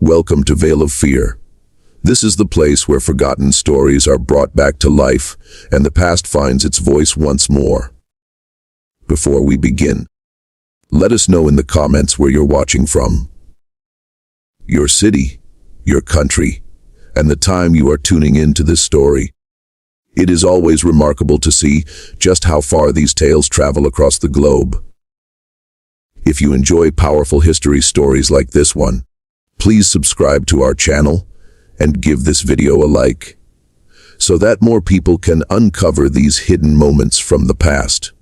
Welcome to Vale of Fear. This is the place where forgotten stories are brought back to life and the past finds its voice once more. Before we begin, let us know in the comments where you're watching from, your city, your country, and the time you are tuning into this story. It is always remarkable to see just how far these tales travel across the globe. If you enjoy powerful history stories like this one, please subscribe to our channel and give this video a like, so that more people can uncover these hidden moments from the past.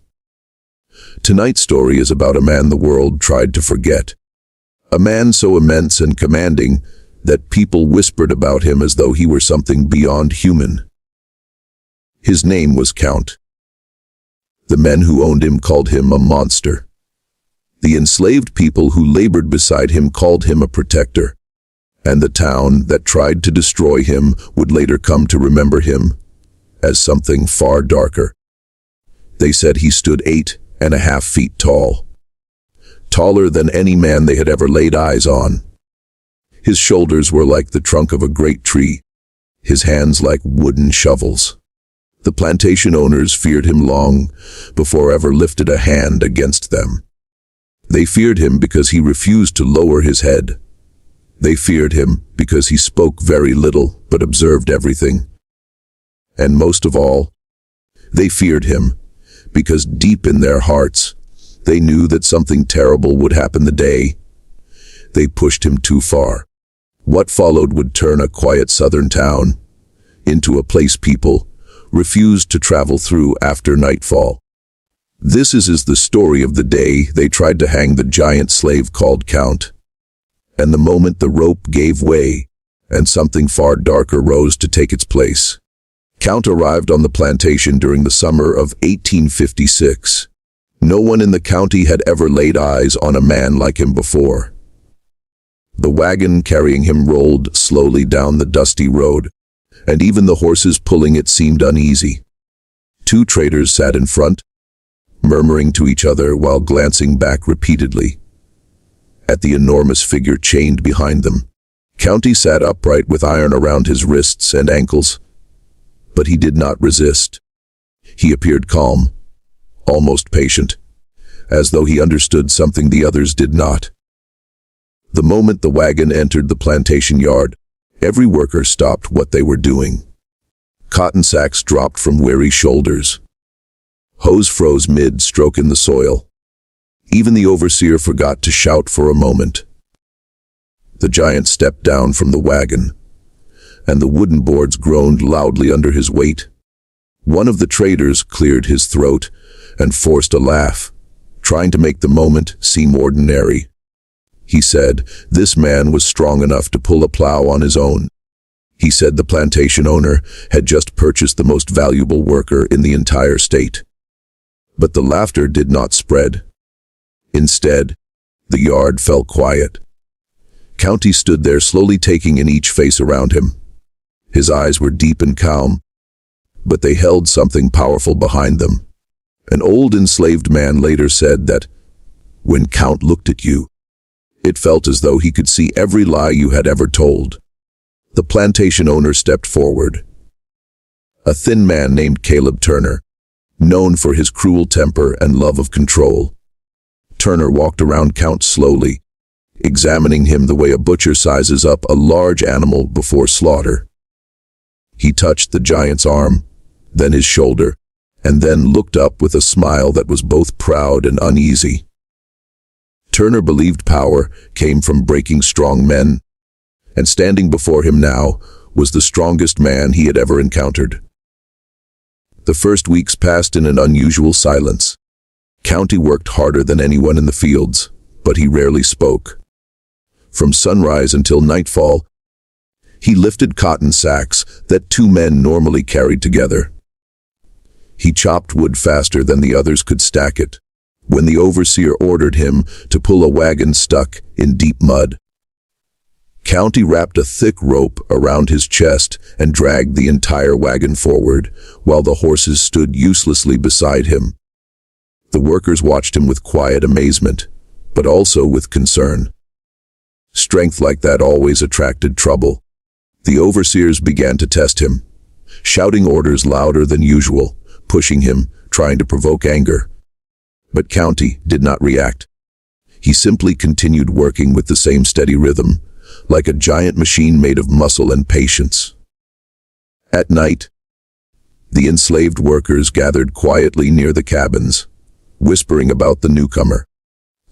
Tonight's story is about a man the world tried to forget. A man so immense and commanding that people whispered about him as though he were something beyond human. His name was Count. The men who owned him called him a monster. The enslaved people who labored beside him called him a protector, and the town that tried to destroy him would later come to remember him as something far darker. They said he stood 8.5 feet tall, taller than any man they had ever laid eyes on. His shoulders were like the trunk of a great tree, his hands like wooden shovels. The plantation owners feared him long before ever lifted a hand against them. They feared him because he refused to lower his head. They feared him because he spoke very little but observed everything. And most of all, they feared him because deep in their hearts, they knew that something terrible would happen the day they pushed him too far. What followed would turn a quiet southern town into a place people refused to travel through after nightfall. This is the story of the day they tried to hang the giant slave called Count. And the moment the rope gave way, and something far darker rose to take its place. Count arrived on the plantation during the summer of 1856. No one in the county had ever laid eyes on a man like him before. The wagon carrying him rolled slowly down the dusty road, and even the horses pulling it seemed uneasy. Two traders sat in front, murmuring to each other while glancing back repeatedly at the enormous figure chained behind them. County sat upright with iron around his wrists and ankles, but he did not resist. He appeared calm, almost patient, as though he understood something the others did not. The moment the wagon entered the plantation yard, every worker stopped what they were doing. Cotton sacks dropped from weary shoulders. Hoes froze mid-stroke in the soil. Even the overseer forgot to shout for a moment. The giant stepped down from the wagon, and the wooden boards groaned loudly under his weight. One of the traders cleared his throat and forced a laugh, trying to make the moment seem ordinary. He said this man was strong enough to pull a plow on his own. He said the plantation owner had just purchased the most valuable worker in the entire state. But the laughter did not spread. Instead, the yard fell quiet. County stood there slowly taking in each face around him. His eyes were deep and calm, but they held something powerful behind them. An old enslaved man later said that, when Count looked at you, it felt as though he could see every lie you had ever told. The plantation owner stepped forward. A thin man named Caleb Turner, known for his cruel temper and love of control. Turner walked around Count slowly, examining him the way a butcher sizes up a large animal before slaughter. He touched the giant's arm, then his shoulder, and then looked up with a smile that was both proud and uneasy. Turner believed power came from breaking strong men, and standing before him now was the strongest man he had ever encountered. The first weeks passed in an unusual silence. County worked harder than anyone in the fields, but he rarely spoke. From sunrise until nightfall, he lifted cotton sacks that two men normally carried together. He chopped wood faster than the others could stack it, when the overseer ordered him to pull a wagon stuck in deep mud. County wrapped a thick rope around his chest and dragged the entire wagon forward, while the horses stood uselessly beside him. The workers watched him with quiet amazement, but also with concern. Strength like that always attracted trouble. The overseers began to test him, shouting orders louder than usual, pushing him, trying to provoke anger. But County did not react. He simply continued working with the same steady rhythm, like a giant machine made of muscle and patience. At night, the enslaved workers gathered quietly near the cabins, whispering about the newcomer.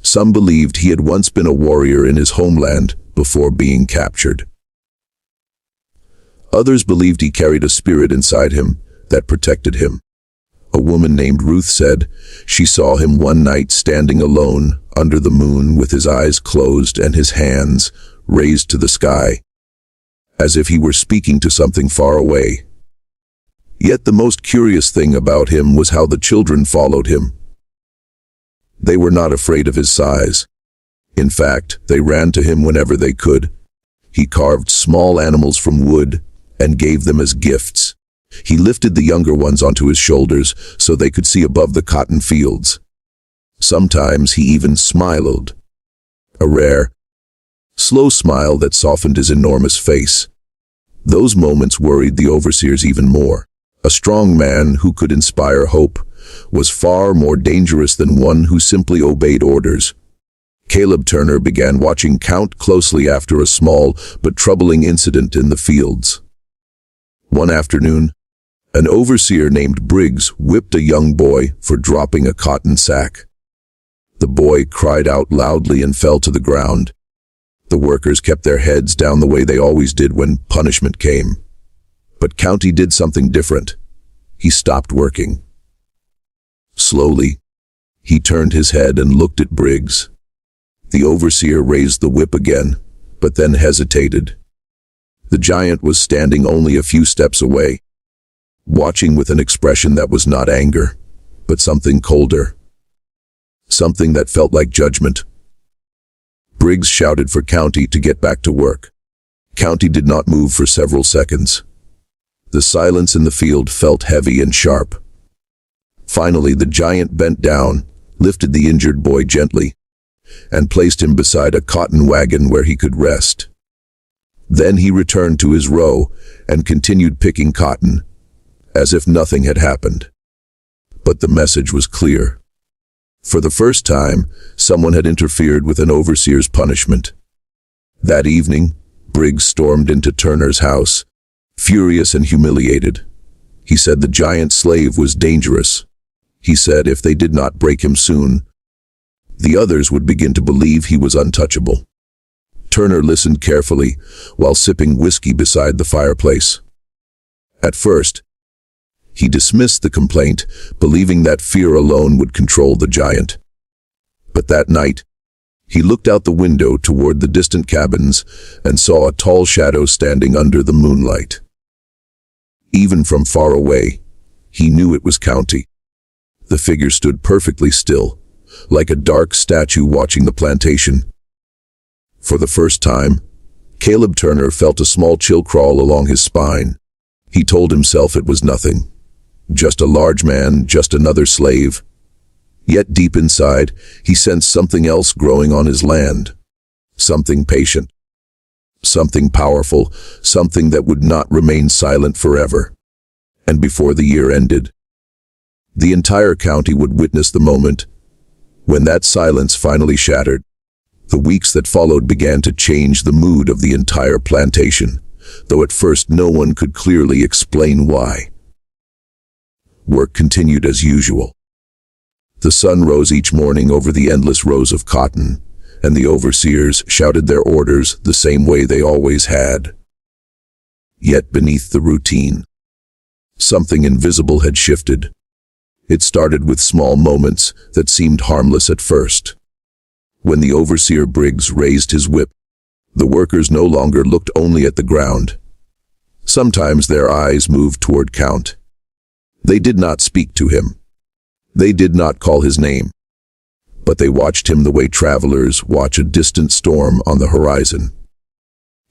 Some believed he had once been a warrior in his homeland before being captured. Others believed he carried a spirit inside him that protected him. A woman named Ruth said she saw him one night standing alone under the moon with his eyes closed and his hands raised to the sky, as if he were speaking to something far away. Yet the most curious thing about him was how the children followed him. They were not afraid of his size. In fact, they ran to him whenever they could. He carved small animals from wood and gave them as gifts. He lifted the younger ones onto his shoulders so they could see above the cotton fields. Sometimes he even smiled, a rare, slow smile that softened his enormous face. Those moments worried the overseers even more. A strong man who could inspire hope was far more dangerous than one who simply obeyed orders. Caleb Turner began watching Count closely after a small but troubling incident in the fields. One afternoon, an overseer named Briggs whipped a young boy for dropping a cotton sack. The boy cried out loudly and fell to the ground. The workers kept their heads down the way they always did when punishment came. But County did something different. He stopped working. Slowly, he turned his head and looked at Briggs. The overseer raised the whip again, but then hesitated. The giant was standing only a few steps away, watching with an expression that was not anger, but something colder. Something that felt like judgment. Briggs shouted for County to get back to work. County did not move for several seconds. The silence in the field felt heavy and sharp. Finally, the giant bent down, lifted the injured boy gently, and placed him beside a cotton wagon where he could rest. Then he returned to his row and continued picking cotton, as if nothing had happened. But the message was clear. For the first time, someone had interfered with an overseer's punishment. That evening, Briggs stormed into Turner's house, furious and humiliated. He said the giant slave was dangerous. He said if they did not break him soon, the others would begin to believe he was untouchable. Turner listened carefully while sipping whiskey beside the fireplace. At first, he dismissed the complaint, believing that fear alone would control the giant. But that night, he looked out the window toward the distant cabins and saw a tall shadow standing under the moonlight. Even from far away, he knew it was County. The figure stood perfectly still, like a dark statue watching the plantation. For the first time, Caleb Turner felt a small chill crawl along his spine. He told himself it was nothing. Just a large man, just another slave. Yet deep inside, he sensed something else growing on his land. Something patient. Something powerful, something that would not remain silent forever. And before the year ended, the entire county would witness the moment when that silence finally shattered. The weeks that followed began to change the mood of the entire plantation, though at first no one could clearly explain why. Work continued as usual. The sun rose each morning over the endless rows of cotton, and the overseers shouted their orders the same way they always had. Yet beneath the routine, something invisible had shifted. It started with small moments that seemed harmless at first. When the overseer Briggs raised his whip, the workers no longer looked only at the ground. Sometimes their eyes moved toward Count. They did not speak to him. They did not call his name. But they watched him the way travelers watch a distant storm on the horizon.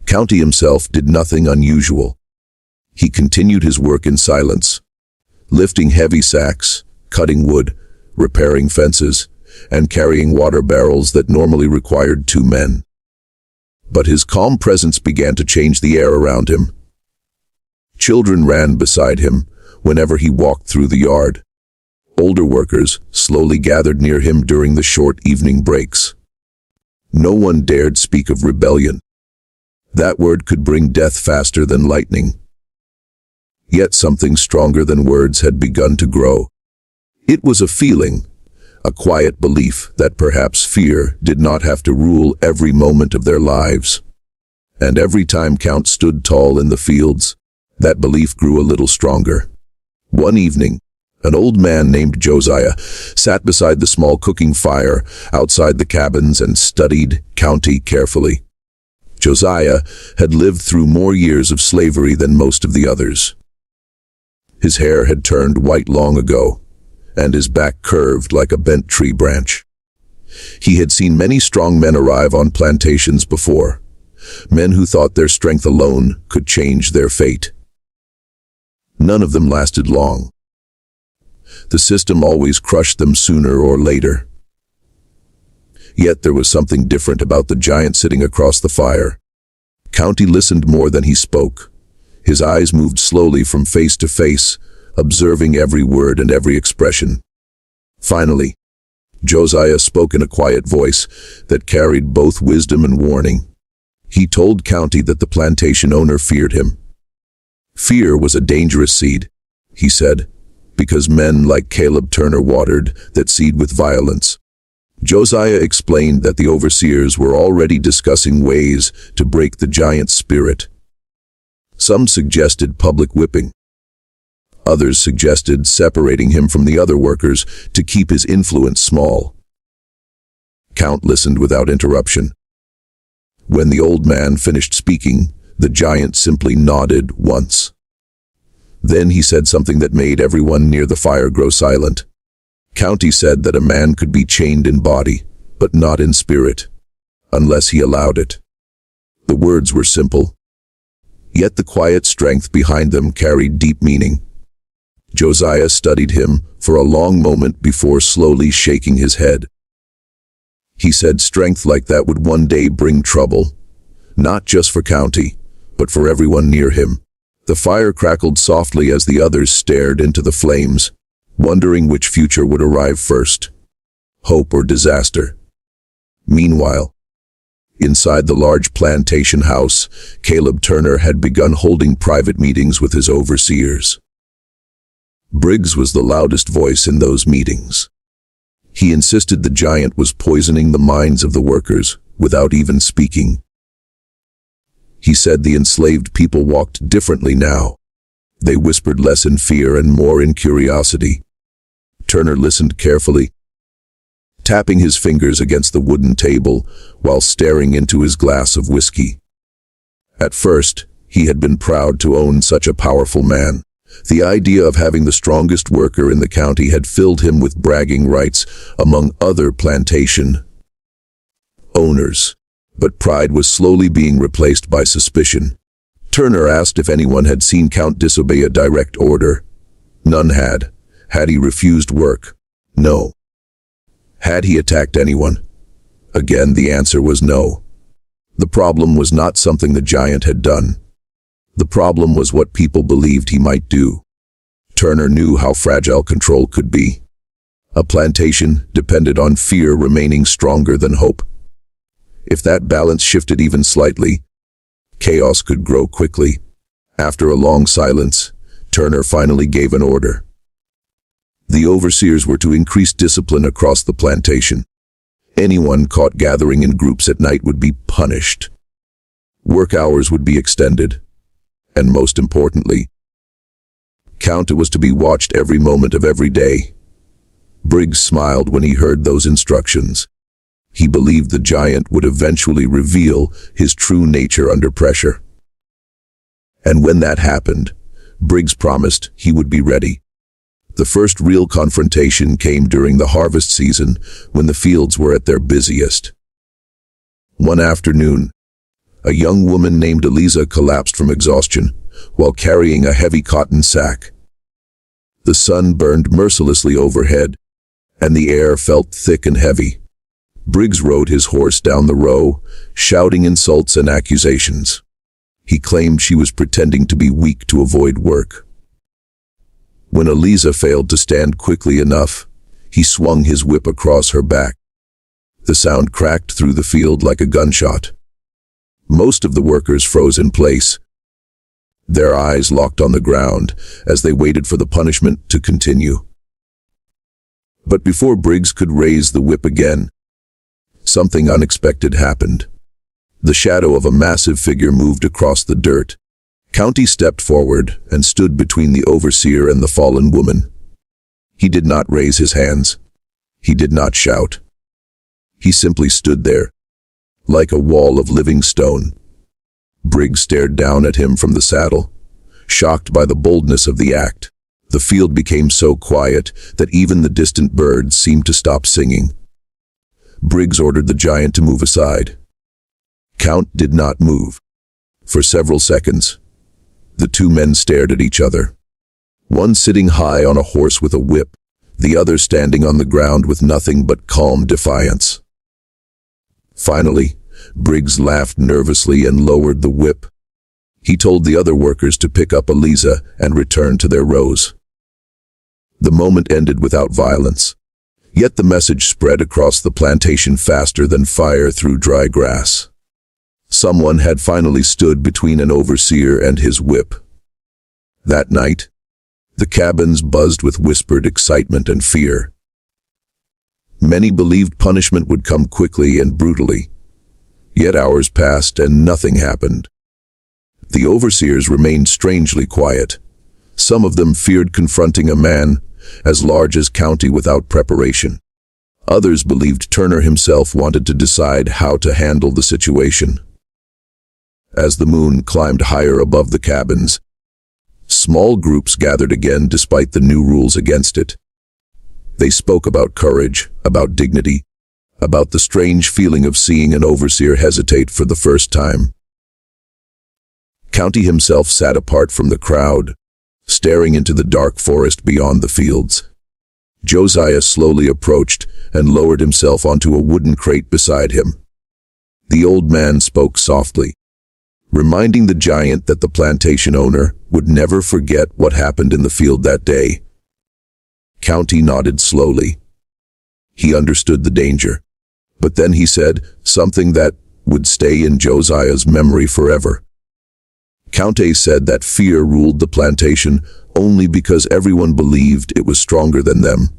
County himself did nothing unusual. He continued his work in silence, lifting heavy sacks, cutting wood, repairing fences, and carrying water barrels that normally required 2 men. but his calm presence began to change the air around him. Children ran beside him whenever he walked through the yard. Older workers slowly gathered near him during the short evening breaks. No one dared speak of rebellion. That word could bring death faster than lightning. Yet something stronger than words had begun to grow. It was a feeling, a quiet belief that perhaps fear did not have to rule every moment of their lives. And every time Count stood tall in the fields, that belief grew a little stronger. One evening, an old man named Josiah sat beside the small cooking fire outside the cabins and studied county carefully. Josiah had lived through more years of slavery than most of the others. His hair had turned white long ago, and his back curved like a bent tree branch. He had seen many strong men arrive on plantations before, men who thought their strength alone could change their fate. None of them lasted long. The system always crushed them sooner or later. Yet there was something different about the giant sitting across the fire. County listened more than he spoke. His eyes moved slowly from face to face, observing every word and every expression. Finally, Josiah spoke in a quiet voice that carried both wisdom and warning. He told County that the plantation owner feared him. Fear was a dangerous seed, he said, because men like Caleb Turner watered that seed with violence. Josiah explained that the overseers were already discussing ways to break the giant's spirit. Some suggested public whipping. Others suggested separating him from the other workers to keep his influence small. Count listened without interruption. When the old man finished speaking, the giant simply nodded once. Then he said something that made everyone near the fire grow silent. County said that a man could be chained in body, but not in spirit, unless he allowed it. The words were simple, yet the quiet strength behind them carried deep meaning. Josiah studied him for a long moment before slowly shaking his head. He said strength like that would one day bring trouble, not just for County, but for everyone near him. The fire crackled softly as the others stared into the flames, wondering which future would arrive first, hope or disaster. Meanwhile, inside the large plantation house, Caleb Turner had begun holding private meetings with his overseers. Briggs was the loudest voice in those meetings. He insisted the giant was poisoning the minds of the workers without even speaking. He said the enslaved people walked differently now. They whispered less in fear and more in curiosity. Turner listened carefully, tapping his fingers against the wooden table while staring into his glass of whiskey. At first, he had been proud to own such a powerful man. The idea of having the strongest worker in the county had filled him with bragging rights among other plantation owners. But pride was slowly being replaced by suspicion. Turner asked if anyone had seen Count disobey a direct order. None had. Had he refused work? No. Had he attacked anyone? Again, the answer was no. The problem was not something the giant had done. The problem was what people believed he might do. Turner knew how fragile control could be. A plantation depended on fear remaining stronger than hope. If that balance shifted even slightly, chaos could grow quickly. After a long silence, Turner finally gave an order. The overseers were to increase discipline across the plantation. Anyone caught gathering in groups at night would be punished. Work hours would be extended. And most importantly, Count was to be watched every moment of every day. Briggs smiled when he heard those instructions. He believed the giant would eventually reveal his true nature under pressure. And when that happened, Briggs promised he would be ready. The first real confrontation came during the harvest season when the fields were at their busiest. One afternoon, a young woman named Eliza collapsed from exhaustion while carrying a heavy cotton sack. The sun burned mercilessly overhead, and the air felt thick and heavy. Briggs rode his horse down the row, shouting insults and accusations. He claimed she was pretending to be weak to avoid work. When Eliza failed to stand quickly enough, he swung his whip across her back. The sound cracked through the field like a gunshot. Most of the workers froze in place, their eyes locked on the ground as they waited for the punishment to continue. But before Briggs could raise the whip again, something unexpected happened. The shadow of a massive figure moved across the dirt. County stepped forward and stood between the overseer and the fallen woman. He did not raise his hands. He did not shout. He simply stood there, like a wall of living stone. Briggs stared down at him from the saddle, shocked by the boldness of the act. The field became so quiet that even the distant birds seemed to stop singing. Briggs ordered the giant to move aside. Count did not move. For several seconds, the two men stared at each other, one sitting high on a horse with a whip, the other standing on the ground with nothing but calm defiance. Finally, Briggs laughed nervously and lowered the whip. He told the other workers to pick up Eliza and return to their rows. The moment ended without violence, yet the message spread across the plantation faster than fire through dry grass. Someone had finally stood between an overseer and his whip. That night, the cabins buzzed with whispered excitement and fear. Many believed punishment would come quickly and brutally. Yet hours passed and nothing happened. The overseers remained strangely quiet. Some of them feared confronting a man as large as County without preparation. Others believed Turner himself wanted to decide how to handle the situation. As the moon climbed higher above the cabins, small groups gathered again despite the new rules against it. They spoke about courage, about dignity, about the strange feeling of seeing an overseer hesitate for the first time. County himself sat apart from the crowd, staring into the dark forest beyond the fields. Josiah slowly approached and lowered himself onto a wooden crate beside him. The old man spoke softly, reminding the giant that the plantation owner would never forget what happened in the field that day. County nodded slowly. He understood the danger, but then he said something that would stay in Josiah's memory forever. County said that fear ruled the plantation only because everyone believed it was stronger than them.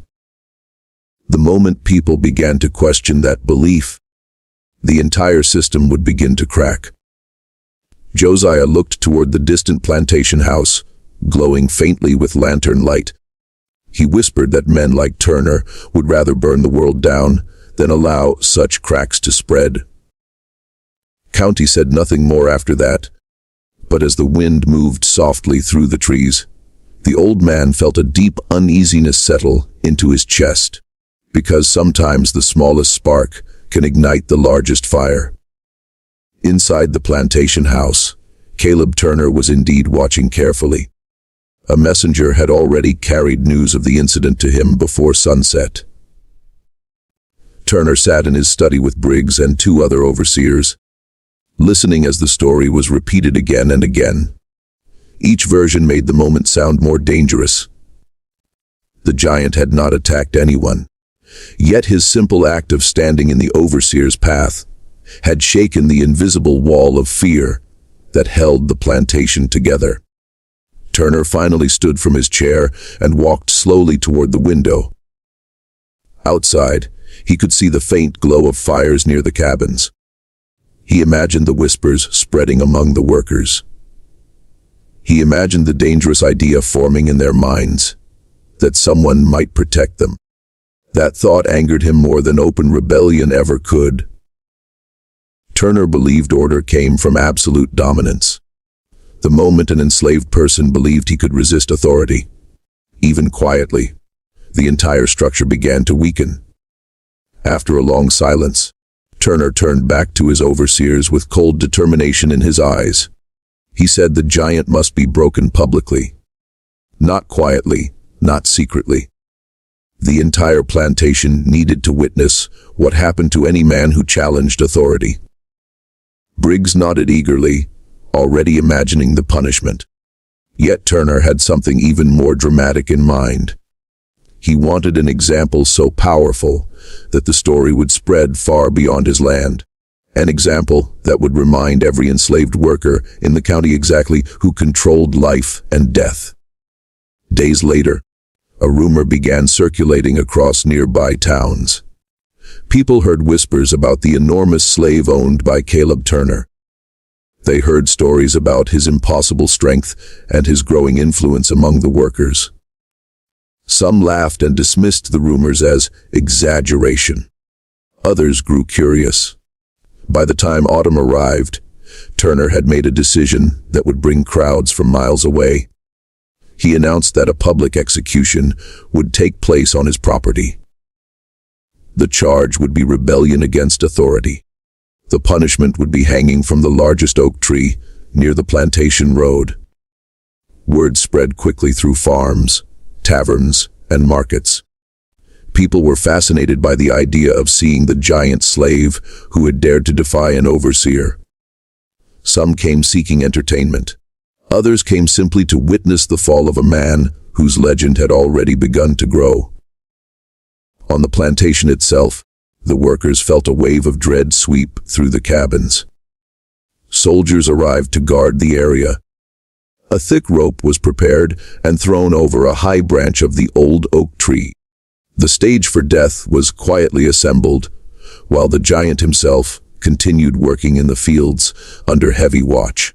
The moment people began to question that belief, the entire system would begin to crack. Josiah looked toward the distant plantation house, glowing faintly with lantern light. He whispered that men like Turner would rather burn the world down than allow such cracks to spread. County said nothing more after that, but as the wind moved softly through the trees, the old man felt a deep uneasiness settle into his chest, because sometimes the smallest spark can ignite the largest fire. Inside the plantation house, Caleb Turner was indeed watching carefully. A messenger had already carried news of the incident to him before sunset. Turner sat in his study with Briggs and two other overseers, listening as the story was repeated again and again. Each version made the moment sound more dangerous. The giant had not attacked anyone, yet his simple act of standing in the overseer's path had shaken the invisible wall of fear that held the plantation together. Turner finally stood from his chair and walked slowly toward the window. Outside, he could see the faint glow of fires near the cabins. He imagined the whispers spreading among the workers. He imagined the dangerous idea forming in their minds, that someone might protect them. That thought angered him more than open rebellion ever could. Turner believed order came from absolute dominance. The moment an enslaved person believed he could resist authority, even quietly, the entire structure began to weaken. After a long silence, Turner turned back to his overseers with cold determination in his eyes. He said the giant must be broken publicly, not quietly, not secretly. The entire plantation needed to witness what happened to any man who challenged authority. Briggs nodded eagerly, already imagining the punishment. Yet Turner had something even more dramatic in mind. He wanted an example so powerful that the story would spread far beyond his land. An example that would remind every enslaved worker in the county exactly who controlled life and death. Days later, a rumor began circulating across nearby towns. People heard whispers about the enormous slave owned by Caleb Turner. They heard stories about his impossible strength and his growing influence among the workers. Some laughed and dismissed the rumors as exaggeration. Others grew curious. By the time autumn arrived, Turner had made a decision that would bring crowds from miles away. He announced that a public execution would take place on his property. The charge would be rebellion against authority. The punishment would be hanging from the largest oak tree near the plantation road. Word spread quickly through farms, taverns, and markets. People were fascinated by the idea of seeing the giant slave who had dared to defy an overseer. Some came seeking entertainment. Others came simply to witness the fall of a man whose legend had already begun to grow. On the plantation itself, the workers felt a wave of dread sweep through the cabins. Soldiers arrived to guard the area. A thick rope was prepared and thrown over a high branch of the old oak tree. The stage for death was quietly assembled, while the giant himself continued working in the fields under heavy watch.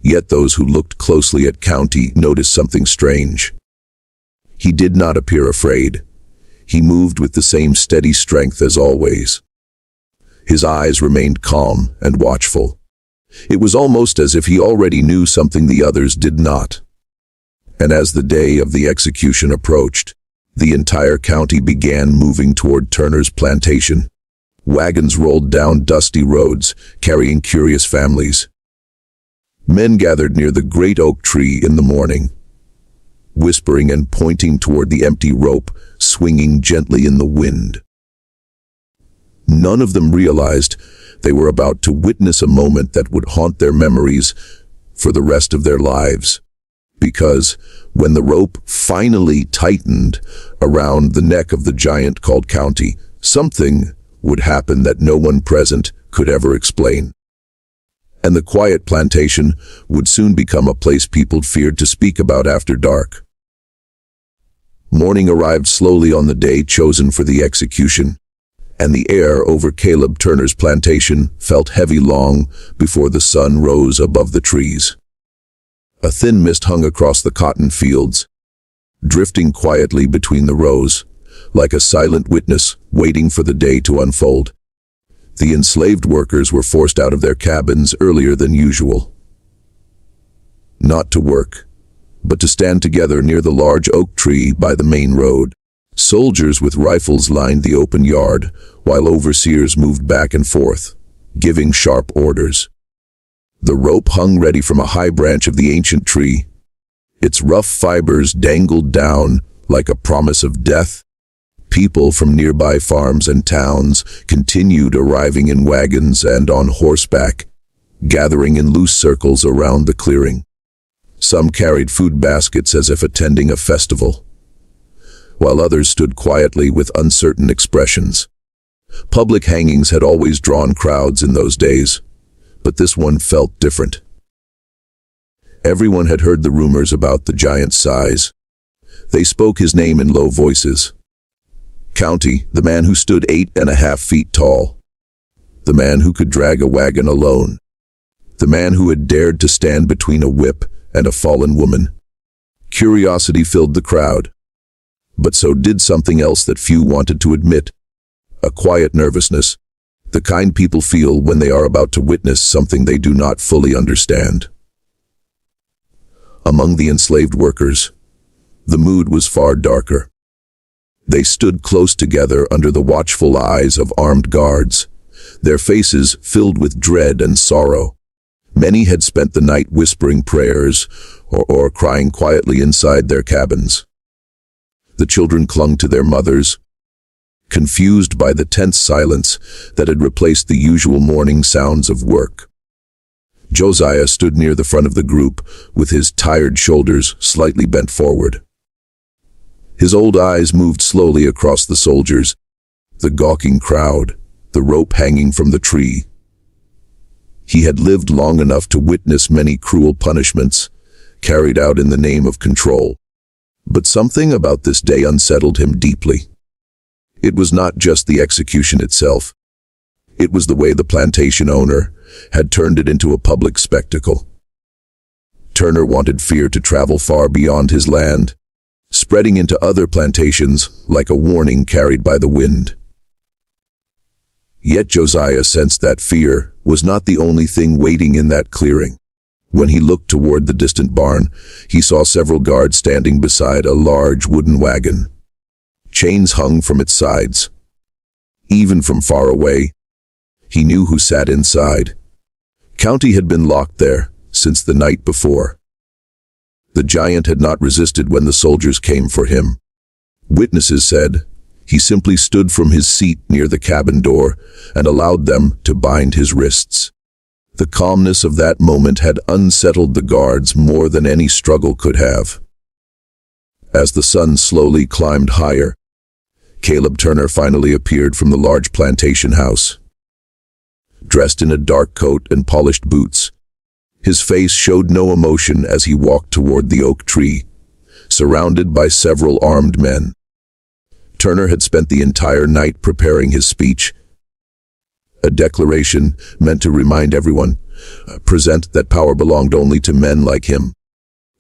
Yet those who looked closely at County noticed something strange. He did not appear afraid. He moved with the same steady strength as always. His eyes remained calm and watchful. It was almost as if he already knew something the others did not. And as the day of the execution approached, the entire county began moving toward Turner's plantation. Wagons rolled down dusty roads, carrying curious families. Men gathered near the great oak tree in the morning, whispering and pointing toward the empty rope swinging gently in the wind. None of them realized they were about to witness a moment that would haunt their memories for the rest of their lives. Because when the rope finally tightened around the neck of the giant called County, something would happen that no one present could ever explain. And the quiet plantation would soon become a place people feared to speak about after dark. Morning arrived slowly on the day chosen for the execution, and the air over Caleb Turner's plantation felt heavy long before the sun rose above the trees. A thin mist hung across the cotton fields, drifting quietly between the rows, like a silent witness waiting for the day to unfold. The enslaved workers were forced out of their cabins earlier than usual. Not to work, but to stand together near the large oak tree by the main road. Soldiers with rifles lined the open yard, while overseers moved back and forth, giving sharp orders. The rope hung ready from a high branch of the ancient tree. Its rough fibers dangled down like a promise of death. People from nearby farms and towns continued arriving in wagons and on horseback, gathering in loose circles around the clearing. Some carried food baskets as if attending a festival, while others stood quietly with uncertain expressions. Public hangings had always drawn crowds in those days, but this one felt different. Everyone had heard the rumors about the giant's size. They spoke his name in low voices. County, the man who stood 8.5 feet tall. The man who could drag a wagon alone. The man who had dared to stand between a whip and a fallen woman. Curiosity filled the crowd, but so did something else that few wanted to admit. A quiet nervousness, the kind people feel when they are about to witness something they do not fully understand. Among the enslaved workers, the mood was far darker. They stood close together under the watchful eyes of armed guards, their faces filled with dread and sorrow. Many had spent the night whispering prayers or crying quietly inside their cabins. The children clung to their mothers, confused by the tense silence that had replaced the usual morning sounds of work. Josiah stood near the front of the group, with his tired shoulders slightly bent forward. His old eyes moved slowly across the soldiers, the gawking crowd, the rope hanging from the tree. He had lived long enough to witness many cruel punishments, carried out in the name of control. But something about this day unsettled him deeply. It was not just the execution itself. It was the way the plantation owner had turned it into a public spectacle. Turner wanted fear to travel far beyond his land, spreading into other plantations like a warning carried by the wind. Yet Josiah sensed that fear was not the only thing waiting in that clearing. When he looked toward the distant barn, he saw several guards standing beside a large wooden wagon. Chains hung from its sides. Even from far away, he knew who sat inside. County had been locked there since the night before. The giant had not resisted when the soldiers came for him. Witnesses said he simply stood from his seat near the cabin door and allowed them to bind his wrists. The calmness of that moment had unsettled the guards more than any struggle could have. As the sun slowly climbed higher, Caleb Turner finally appeared from the large plantation house. Dressed in a dark coat and polished boots, his face showed no emotion as he walked toward the oak tree, surrounded by several armed men. Turner had spent the entire night preparing his speech, a declaration meant to remind everyone, present that power belonged only to men like him.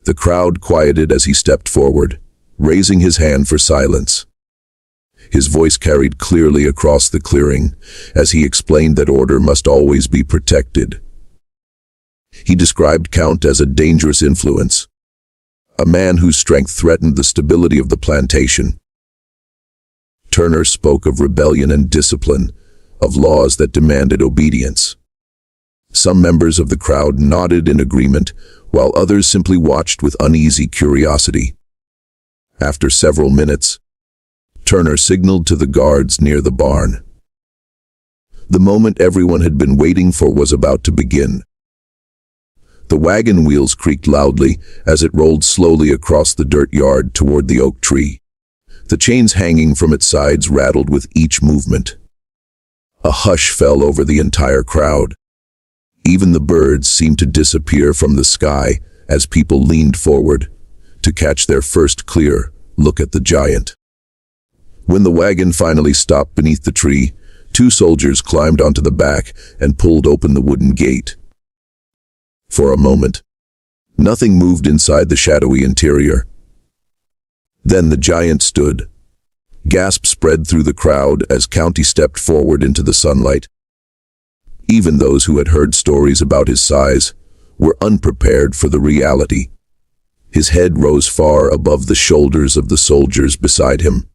The crowd quieted as he stepped forward, raising his hand for silence. His voice carried clearly across the clearing as he explained that order must always be protected. He described Count as a dangerous influence, a man whose strength threatened the stability of the plantation. Turner spoke of rebellion and discipline, of laws that demanded obedience. Some members of the crowd nodded in agreement, while others simply watched with uneasy curiosity. After several minutes, Turner signaled to the guards near the barn. The moment everyone had been waiting for was about to begin. The wagon wheels creaked loudly as it rolled slowly across the dirt yard toward the oak tree. The chains hanging from its sides rattled with each movement. A hush fell over the entire crowd. Even the birds seemed to disappear from the sky as people leaned forward to catch their first clear look at the giant. When the wagon finally stopped beneath the tree, two soldiers climbed onto the back and pulled open the wooden gate. For a moment, nothing moved inside the shadowy interior. Then the giant stood. Gasps spread through the crowd as County stepped forward into the sunlight. Even those who had heard stories about his size were unprepared for the reality. His head rose far above the shoulders of the soldiers beside him.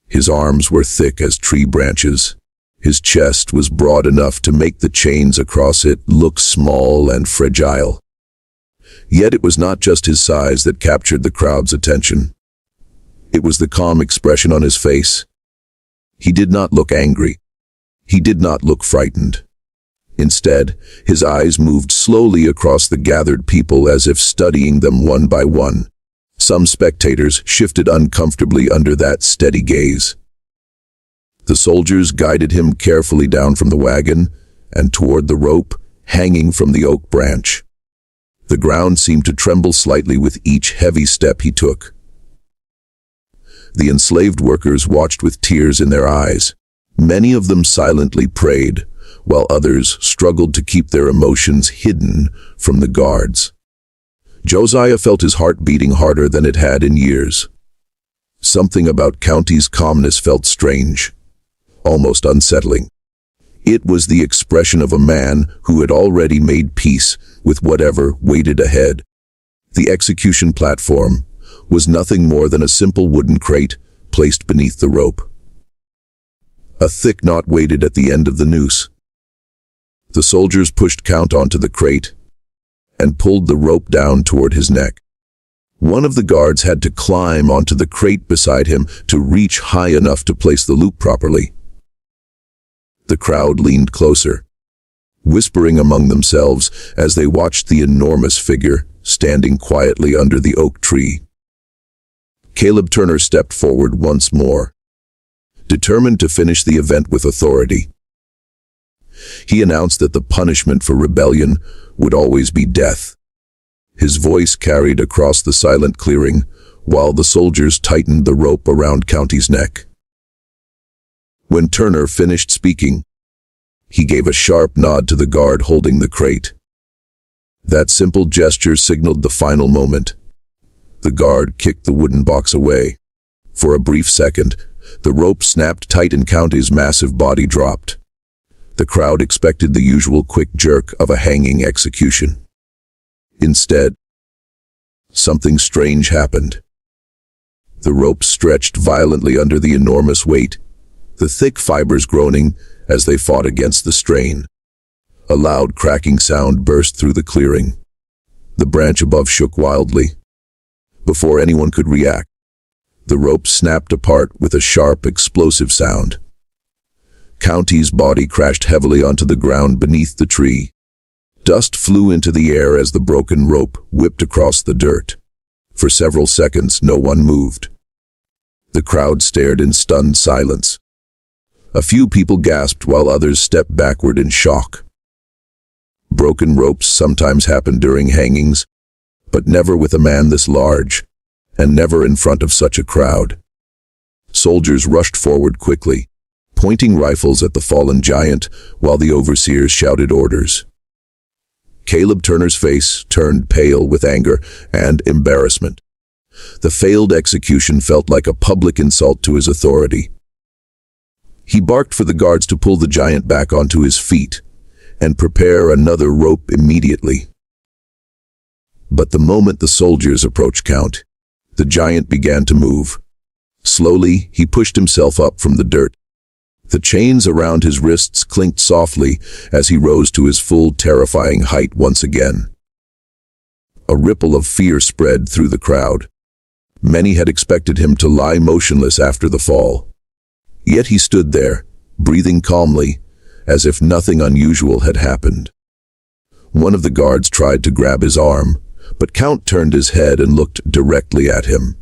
His arms were thick as tree branches. His chest was broad enough to make the chains across it look small and fragile. Yet it was not just his size that captured the crowd's attention. It was the calm expression on his face. He did not look angry. He did not look frightened. Instead, his eyes moved slowly across the gathered people as if studying them one by one. Some spectators shifted uncomfortably under that steady gaze. The soldiers guided him carefully down from the wagon and toward the rope hanging from the oak branch. The ground seemed to tremble slightly with each heavy step he took. The enslaved workers watched with tears in their eyes. Many of them silently prayed, while others struggled to keep their emotions hidden from the guards. Josiah felt his heart beating harder than it had in years. Something about County's calmness felt strange, almost unsettling. It was the expression of a man who had already made peace with whatever waited ahead. The execution platform was nothing more than a simple wooden crate placed beneath the rope. A thick knot waited at the end of the noose. The soldiers pushed Count onto the crate and pulled the rope down toward his neck. One of the guards had to climb onto the crate beside him to reach high enough to place the loop properly. The crowd leaned closer, whispering among themselves as they watched the enormous figure standing quietly under the oak tree. Caleb Turner stepped forward once more, determined to finish the event with authority. He announced that the punishment for rebellion would always be death. His voice carried across the silent clearing while the soldiers tightened the rope around County's neck. When Turner finished speaking, he gave a sharp nod to the guard holding the crate. That simple gesture signaled the final moment. The guard kicked the wooden box away. For a brief second, the rope snapped tight and County's massive body dropped. The crowd expected the usual quick jerk of a hanging execution. Instead, something strange happened. The rope stretched violently under the enormous weight, the thick fibers groaning as they fought against the strain. A loud cracking sound burst through the clearing. The branch above shook wildly. Before anyone could react, the rope snapped apart with a sharp, explosive sound. County's body crashed heavily onto the ground beneath the tree. Dust flew into the air as the broken rope whipped across the dirt. For several seconds, no one moved. The crowd stared in stunned silence. A few people gasped while others stepped backward in shock. Broken ropes sometimes happen during hangings, but never with a man this large, and never in front of such a crowd. Soldiers rushed forward quickly, pointing rifles at the fallen giant while the overseers shouted orders. Caleb Turner's face turned pale with anger and embarrassment. The failed execution felt like a public insult to his authority. He barked for the guards to pull the giant back onto his feet and prepare another rope immediately. But the moment the soldiers approached Count, the giant began to move. Slowly, he pushed himself up from the dirt. The chains around his wrists clinked softly as he rose to his full, terrifying height once again. A ripple of fear spread through the crowd. Many had expected him to lie motionless after the fall. Yet he stood there, breathing calmly, as if nothing unusual had happened. One of the guards tried to grab his arm, but Count turned his head and looked directly at him.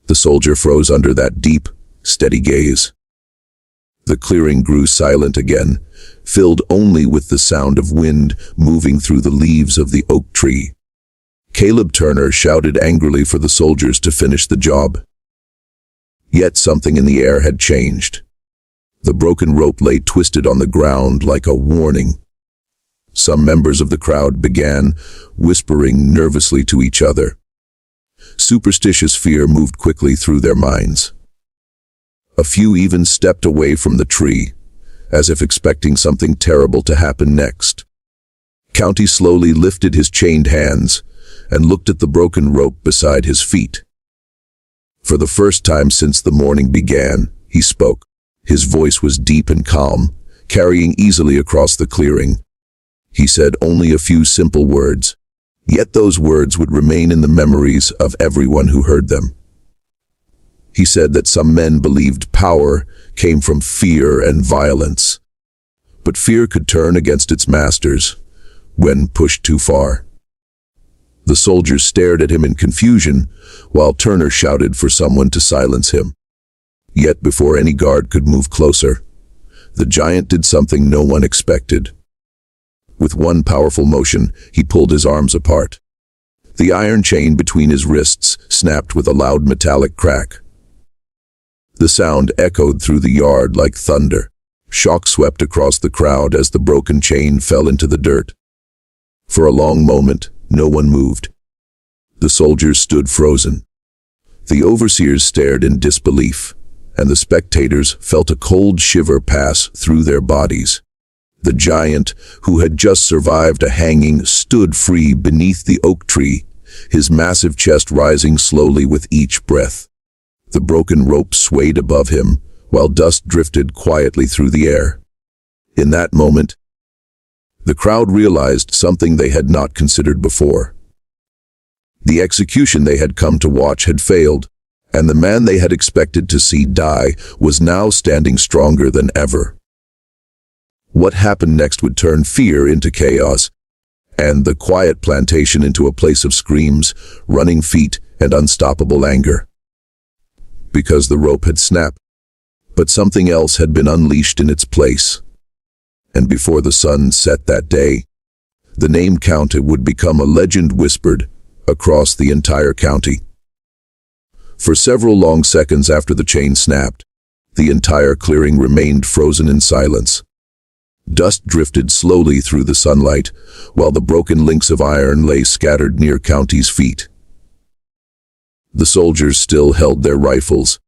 The soldier froze under that deep, steady gaze. The clearing grew silent again, filled only with the sound of wind moving through the leaves of the oak tree. Caleb Turner shouted angrily for the soldiers to finish the job. Yet something in the air had changed. The broken rope lay twisted on the ground like a warning. Some members of the crowd began whispering nervously to each other. Superstitious fear moved quickly through their minds. A few even stepped away from the tree, as if expecting something terrible to happen next. County slowly lifted his chained hands and looked at the broken rope beside his feet. For the first time since the morning began, he spoke. His voice was deep and calm, carrying easily across the clearing. He said only a few simple words, yet those words would remain in the memories of everyone who heard them. He said that some men believed power came from fear and violence, but fear could turn against its masters when pushed too far. The soldiers stared at him in confusion, while Turner shouted for someone to silence him. Yet before any guard could move closer, the giant did something no one expected. With one powerful motion, he pulled his arms apart. The iron chain between his wrists snapped with a loud metallic crack. The sound echoed through the yard like thunder. Shock swept across the crowd as the broken chain fell into the dirt. For a long moment, no one moved. The soldiers stood frozen. The overseers stared in disbelief, and the spectators felt a cold shiver pass through their bodies. The giant, who had just survived a hanging, stood free beneath the oak tree, his massive chest rising slowly with each breath. The broken rope swayed above him, while dust drifted quietly through the air. In that moment, the crowd realized something they had not considered before. The execution they had come to watch had failed, and the man they had expected to see die was now standing stronger than ever. What happened next would turn fear into chaos, and the quiet plantation into a place of screams, running feet, and unstoppable anger. Because the rope had snapped, but something else had been unleashed in its place. And before the sun set that day, the name County would become a legend whispered across the entire county. For several long seconds after the chain snapped, the entire clearing remained frozen in silence. Dust drifted slowly through the sunlight, while the broken links of iron lay scattered near County's feet. The soldiers still held their rifles,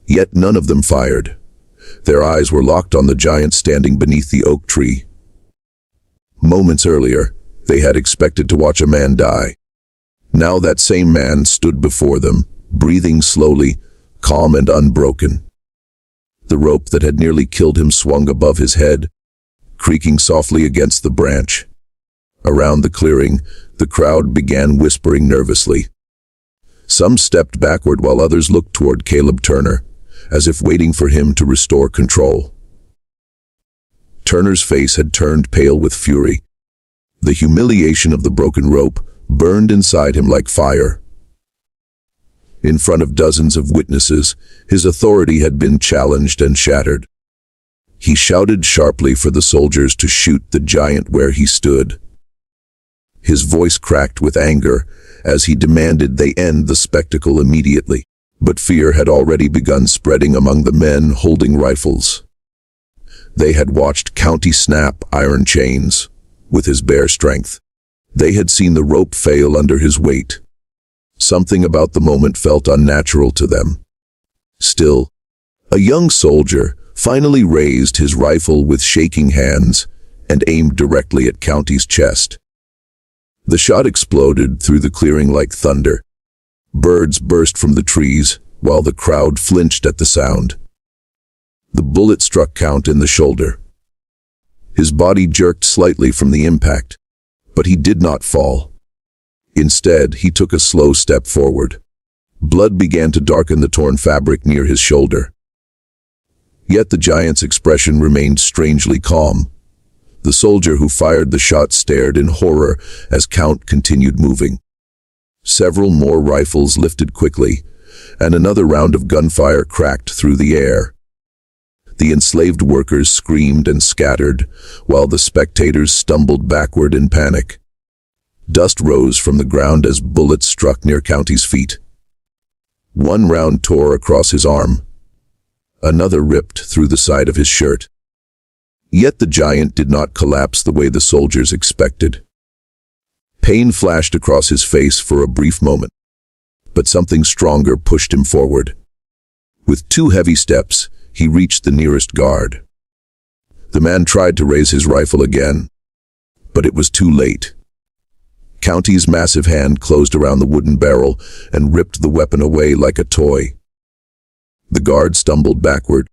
yet none of them fired. Their eyes were locked on the giant standing beneath the oak tree. Moments earlier, they had expected to watch a man die. Now that same man stood before them, breathing slowly, calm and unbroken. The rope that had nearly killed him swung above his head, creaking softly against the branch. Around the clearing, the crowd began whispering nervously. Some stepped backward while others looked toward Caleb Turner, as if waiting for him to restore control. Turner's face had turned pale with fury. The humiliation of the broken rope burned inside him like fire. In front of dozens of witnesses, his authority had been challenged and shattered. He shouted sharply for the soldiers to shoot the giant where he stood. His voice cracked with anger as he demanded they end the spectacle immediately. But fear had already begun spreading among the men holding rifles. They had watched County snap iron chains with his bare strength. They had seen the rope fail under his weight. Something about the moment felt unnatural to them. Still, a young soldier finally raised his rifle with shaking hands and aimed directly at County's chest. The shot exploded through the clearing like thunder. Birds burst from the trees, while the crowd flinched at the sound. The bullet struck Count in the shoulder. His body jerked slightly from the impact, but he did not fall. Instead, he took a slow step forward. Blood began to darken the torn fabric near his shoulder. Yet the giant's expression remained strangely calm. The soldier who fired the shot stared in horror as Count continued moving. Several more rifles lifted quickly, and another round of gunfire cracked through the air. The enslaved workers screamed and scattered, while the spectators stumbled backward in panic. Dust rose from the ground as bullets struck near County's feet. One round tore across his arm. Another ripped through the side of his shirt. Yet the giant did not collapse the way the soldiers expected. Pain flashed across his face for a brief moment, but something stronger pushed him forward. With 2 heavy steps, he reached the nearest guard. The man tried to raise his rifle again, but it was too late. County's massive hand closed around the wooden barrel and ripped the weapon away like a toy. The guard stumbled backward,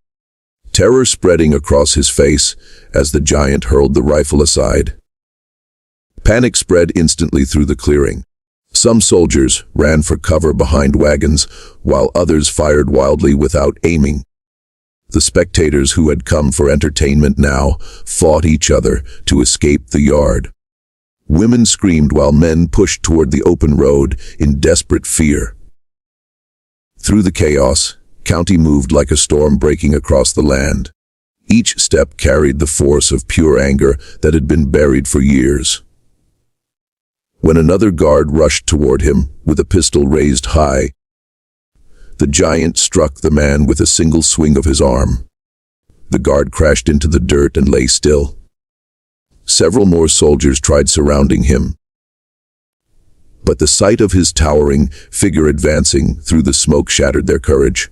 terror spreading across his face as the giant hurled the rifle aside. Panic spread instantly through the clearing. Some soldiers ran for cover behind wagons, while others fired wildly without aiming. The spectators who had come for entertainment now fought each other to escape the yard. Women screamed while men pushed toward the open road in desperate fear. Through the chaos, County moved like a storm breaking across the land. Each step carried the force of pure anger that had been buried for years. When another guard rushed toward him with a pistol raised high, the giant struck the man with a single swing of his arm. The guard crashed into the dirt and lay still. Several more soldiers tried surrounding him, but the sight of his towering figure advancing through the smoke shattered their courage.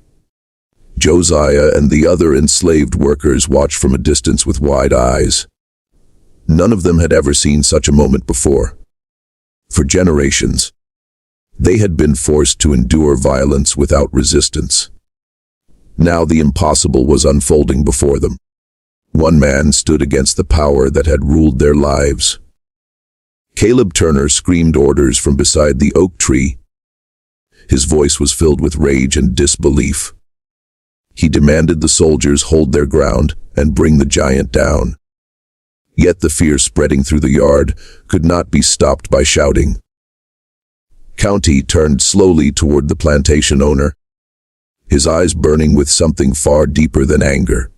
Josiah and the other enslaved workers watched from a distance with wide eyes. None of them had ever seen such a moment before. For generations, they had been forced to endure violence without resistance. Now the impossible was unfolding before them. One man stood against the power that had ruled their lives. Caleb Turner screamed orders from beside the oak tree. His voice was filled with rage and disbelief. He demanded the soldiers hold their ground and bring the giant down. Yet the fear spreading through the yard could not be stopped by shouting. County turned slowly toward the plantation owner, his eyes burning with something far deeper than anger.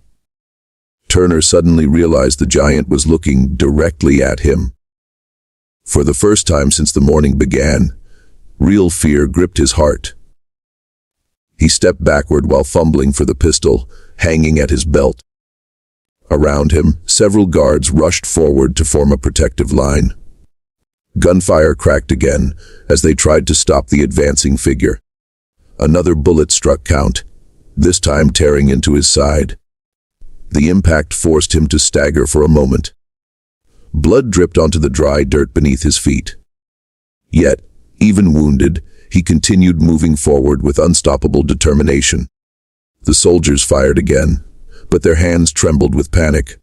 Turner suddenly realized the giant was looking directly at him. For the first time since the morning began, real fear gripped his heart. He stepped backward while fumbling for the pistol hanging at his belt. Around him, several guards rushed forward to form a protective line. Gunfire cracked again as they tried to stop the advancing figure. Another bullet struck Count, this time tearing into his side. The impact forced him to stagger for a moment. Blood dripped onto the dry dirt beneath his feet. Yet, even wounded, he continued moving forward with unstoppable determination. The soldiers fired again, but their hands trembled with panic.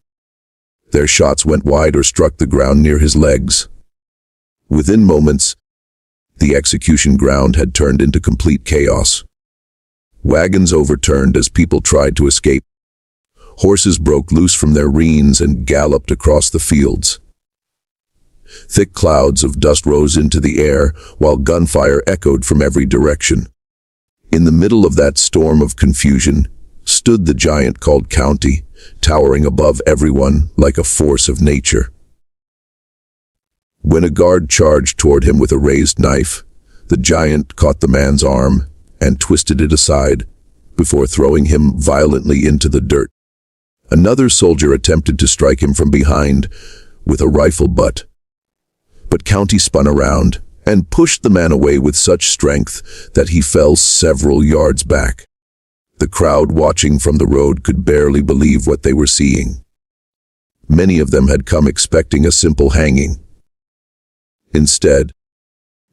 Their shots went wide or struck the ground near his legs. Within moments, the execution ground had turned into complete chaos. Wagons overturned as people tried to escape. Horses broke loose from their reins and galloped across the fields. Thick clouds of dust rose into the air while gunfire echoed from every direction. In the middle of that storm of confusion stood the giant called County, towering above everyone like a force of nature. When a guard charged toward him with a raised knife, the giant caught the man's arm and twisted it aside before throwing him violently into the dirt. Another soldier attempted to strike him from behind with a rifle butt, but County spun around and pushed the man away with such strength that he fell several yards back. The crowd watching from the road could barely believe what they were seeing. Many of them had come expecting a simple hanging. Instead,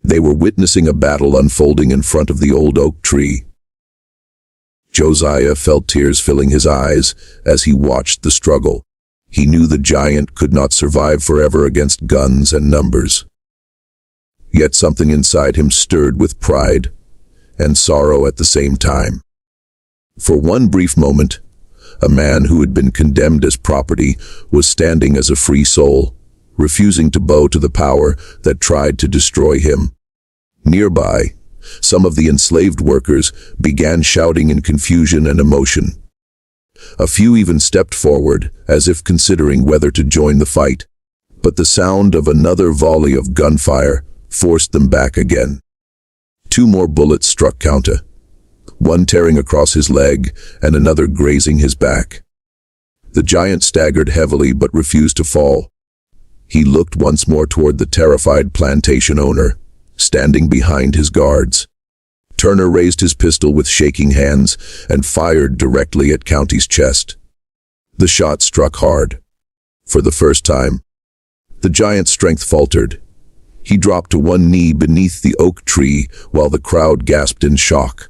they were witnessing a battle unfolding in front of the old oak tree. Josiah felt tears filling his eyes as he watched the struggle. He knew the giant could not survive forever against guns and numbers. Yet something inside him stirred with pride and sorrow at the same time. For one brief moment, a man who had been condemned as property was standing as a free soul, refusing to bow to the power that tried to destroy him. Nearby, some of the enslaved workers began shouting in confusion and emotion. A few even stepped forward, as if considering whether to join the fight. But the sound of another volley of gunfire forced them back again. 2 more bullets struck County, one tearing across his leg and another grazing his back. The giant staggered heavily but refused to fall. He looked once more toward the terrified plantation owner, standing behind his guards. Turner raised his pistol with shaking hands and fired directly at County's chest. The shot struck hard. For the first time, the giant's strength faltered. He dropped to one knee beneath the oak tree while the crowd gasped in shock.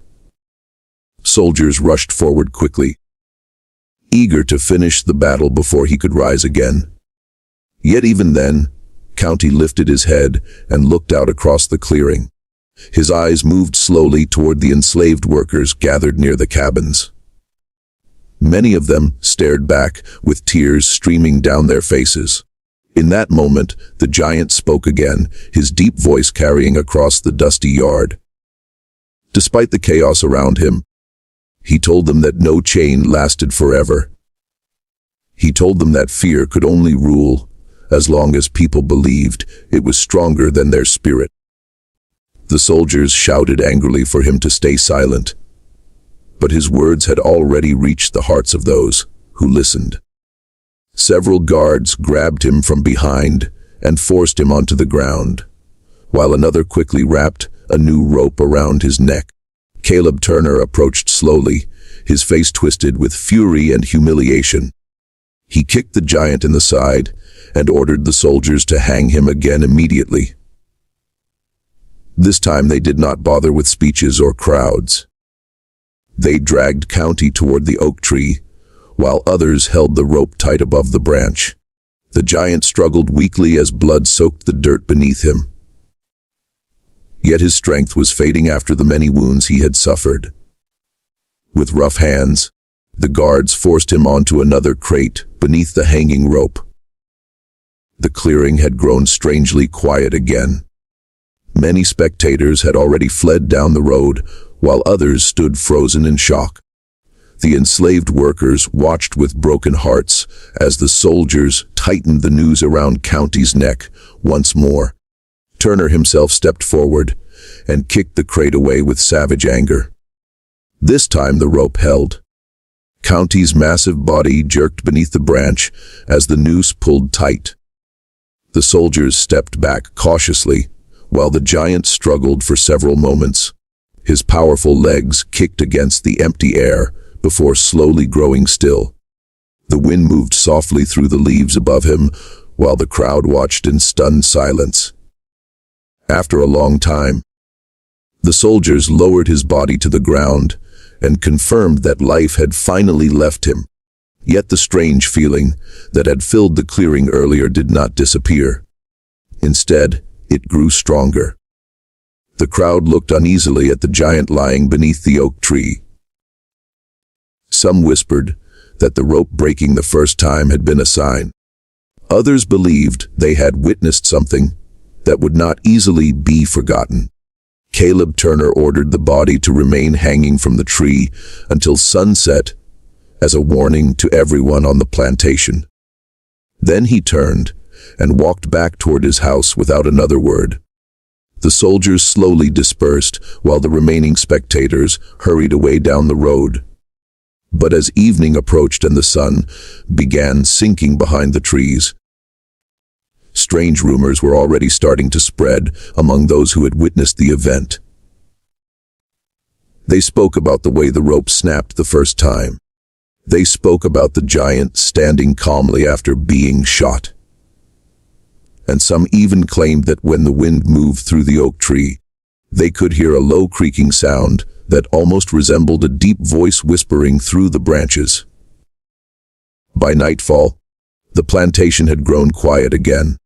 Soldiers rushed forward quickly, eager to finish the battle before he could rise again. Yet even then, County lifted his head and looked out across the clearing. His eyes moved slowly toward the enslaved workers gathered near the cabins. Many of them stared back with tears streaming down their faces. In that moment, the giant spoke again, his deep voice carrying across the dusty yard. Despite the chaos around him, he told them that no chain lasted forever. He told them that fear could only rule as long as people believed it was stronger than their spirit. The soldiers shouted angrily for him to stay silent, but his words had already reached the hearts of those who listened. Several guards grabbed him from behind and forced him onto the ground, while another quickly wrapped a new rope around his neck. Caleb Turner approached slowly, his face twisted with fury and humiliation. He kicked the giant in the side and ordered the soldiers to hang him again immediately. This time they did not bother with speeches or crowds. They dragged County toward the oak tree, while others held the rope tight above the branch. The giant struggled weakly as blood soaked the dirt beneath him. Yet his strength was fading after the many wounds he had suffered. With rough hands, the guards forced him onto another crate beneath the hanging rope. The clearing had grown strangely quiet again. Many spectators had already fled down the road, while others stood frozen in shock. The enslaved workers watched with broken hearts as the soldiers tightened the noose around County's neck once more. Turner himself stepped forward and kicked the crate away with savage anger. This time the rope held. County's massive body jerked beneath the branch as the noose pulled tight. The soldiers stepped back cautiously, while the giant struggled for several moments. His powerful legs kicked against the empty air before slowly growing still. The wind moved softly through the leaves above him, while the crowd watched in stunned silence. After a long time, the soldiers lowered his body to the ground and confirmed that life had finally left him. Yet the strange feeling that had filled the clearing earlier did not disappear. Instead, it grew stronger. The crowd looked uneasily at the giant lying beneath the oak tree. Some whispered that the rope breaking the first time had been a sign. Others believed they had witnessed something that would not easily be forgotten. Caleb Turner ordered the body to remain hanging from the tree until sunset as a warning to everyone on the plantation. Then he turned and walked back toward his house without another word. The soldiers slowly dispersed while the remaining spectators hurried away down the road. But as evening approached and the sun began sinking behind the trees, strange rumors were already starting to spread among those who had witnessed the event. They spoke about the way the rope snapped the first time. They spoke about the giant standing calmly after being shot. And some even claimed that when the wind moved through the oak tree, they could hear a low creaking sound that almost resembled a deep voice whispering through the branches. By nightfall, the plantation had grown quiet again.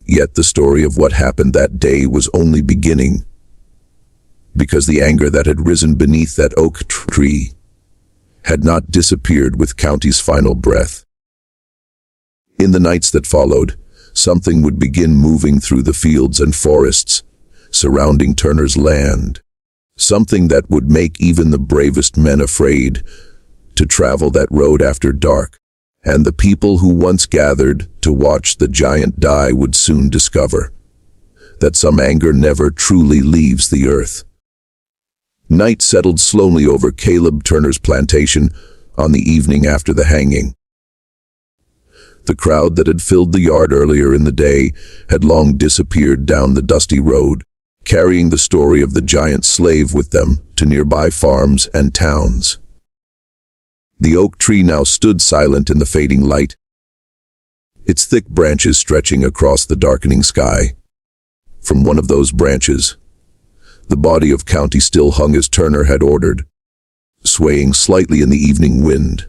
Yet the story of what happened that day was only beginning, because the anger that had risen beneath that oak tree had not disappeared with County's final breath. In the nights that followed, something would begin moving through the fields and forests surrounding Turner's land, something that would make even the bravest men afraid to travel that road after dark. And the people who once gathered to watch the giant die would soon discover that some anger never truly leaves the earth. Night settled slowly over Caleb Turner's plantation on the evening after the hanging. The crowd that had filled the yard earlier in the day had long disappeared down the dusty road, carrying the story of the giant slave with them to nearby farms and towns. The oak tree now stood silent in the fading light, its thick branches stretching across the darkening sky. From one of those branches, the body of County still hung as Turner had ordered, swaying slightly in the evening wind.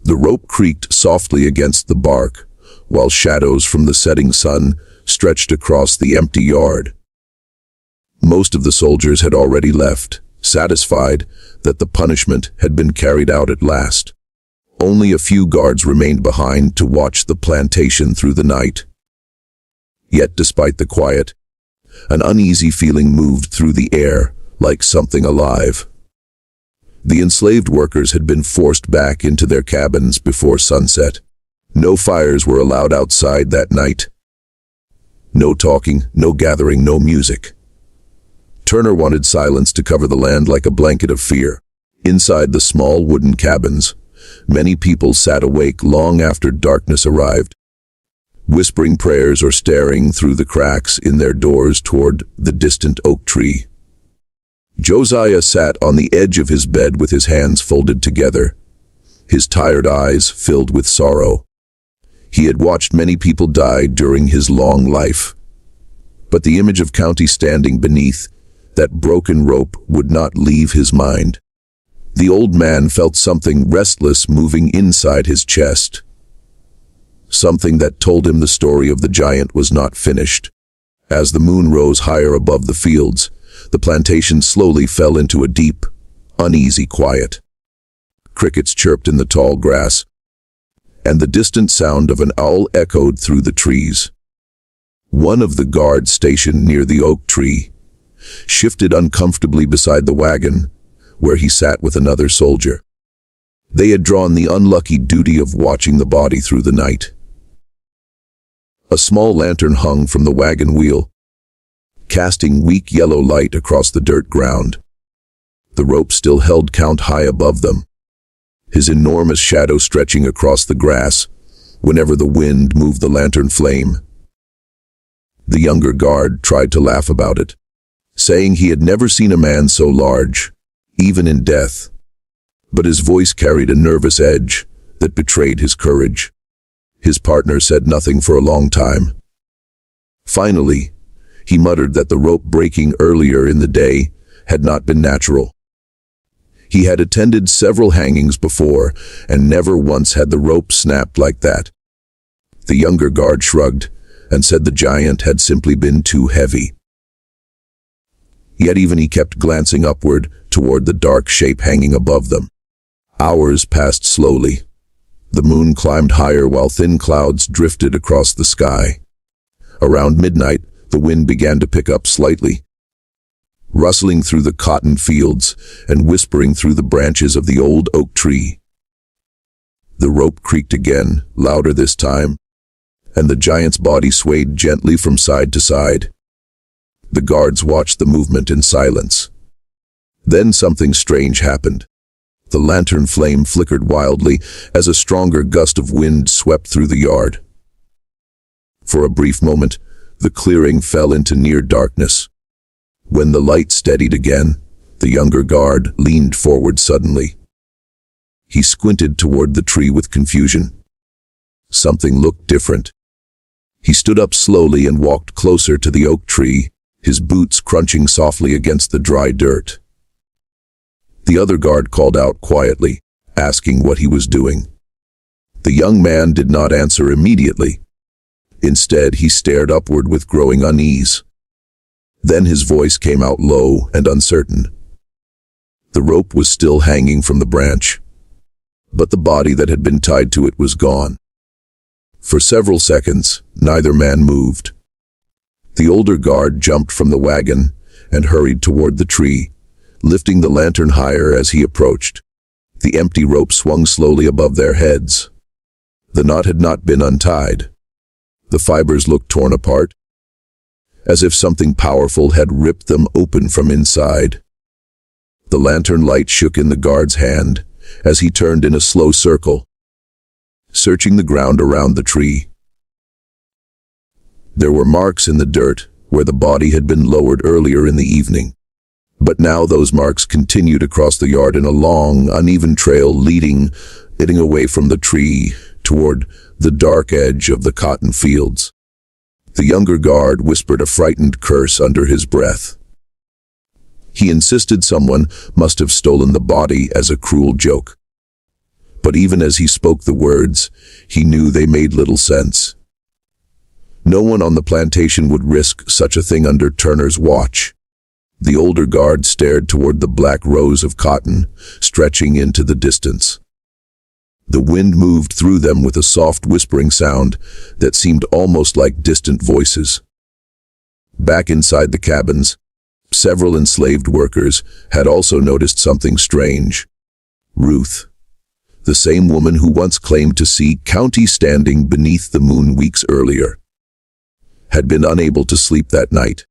The rope creaked softly against the bark, while shadows from the setting sun stretched across the empty yard. Most of the soldiers had already left, satisfied that the punishment had been carried out at last. Only a few guards remained behind to watch the plantation through the night. Yet despite the quiet, an uneasy feeling moved through the air like something alive. The enslaved workers had been forced back into their cabins before sunset. No fires were allowed outside that night. No talking, no gathering, no music. Turner wanted silence to cover the land like a blanket of fear. Inside the small wooden cabins, many people sat awake long after darkness arrived, whispering prayers or staring through the cracks in their doors toward the distant oak tree. Josiah sat on the edge of his bed with his hands folded together, his tired eyes filled with sorrow. He had watched many people die during his long life, but the image of County standing beneath that broken rope would not leave his mind. The old man felt something restless moving inside his chest, something that told him the story of the giant was not finished. As the moon rose higher above the fields, the plantation slowly fell into a deep, uneasy quiet. Crickets chirped in the tall grass, and the distant sound of an owl echoed through the trees. One of the guards stationed near the oak tree shifted uncomfortably beside the wagon, where he sat with another soldier. They had drawn the unlucky duty of watching the body through the night. A small lantern hung from the wagon wheel, casting weak yellow light across the dirt ground. The rope still held Count high above them, his enormous shadow stretching across the grass whenever the wind moved the lantern flame. The younger guard tried to laugh about it, saying he had never seen a man so large, even in death. But his voice carried a nervous edge that betrayed his courage. His partner said nothing for a long time. Finally, he muttered that the rope breaking earlier in the day had not been natural. He had attended several hangings before, and never once had the rope snapped like that. The younger guard shrugged and said the giant had simply been too heavy. Yet even he kept glancing upward toward the dark shape hanging above them. Hours passed slowly. The moon climbed higher while thin clouds drifted across the sky. Around midnight, the wind began to pick up slightly, rustling through the cotton fields and whispering through the branches of the old oak tree. The rope creaked again, louder this time, and the giant's body swayed gently from side to side. The guards watched the movement in silence. Then something strange happened. The lantern flame flickered wildly as a stronger gust of wind swept through the yard. For a brief moment, the clearing fell into near darkness. When the light steadied again, the younger guard leaned forward suddenly. He squinted toward the tree with confusion. Something looked different. He stood up slowly and walked closer to the oak tree, his boots crunching softly against the dry dirt. The other guard called out quietly, asking what he was doing. The young man did not answer immediately. Instead, he stared upward with growing unease. Then his voice came out low and uncertain. The rope was still hanging from the branch, but the body that had been tied to it was gone. For several seconds, neither man moved. The older guard jumped from the wagon and hurried toward the tree, lifting the lantern higher as he approached. The empty rope swung slowly above their heads. The knot had not been untied. The fibers looked torn apart, as if something powerful had ripped them open from inside. The lantern light shook in the guard's hand as he turned in a slow circle, searching the ground around the tree. There were marks in the dirt where the body had been lowered earlier in the evening. But now those marks continued across the yard in a long, uneven trail leading away from the tree toward the dark edge of the cotton fields. The younger guard whispered a frightened curse under his breath. He insisted someone must have stolen the body as a cruel joke. But even as he spoke the words, he knew they made little sense. No one on the plantation would risk such a thing under Turner's watch. The older guard stared toward the black rows of cotton, stretching into the distance. The wind moved through them with a soft whispering sound that seemed almost like distant voices. Back inside the cabins, several enslaved workers had also noticed something strange. Ruth, the same woman who once claimed to see County standing beneath the moon weeks earlier, had been unable to sleep that night.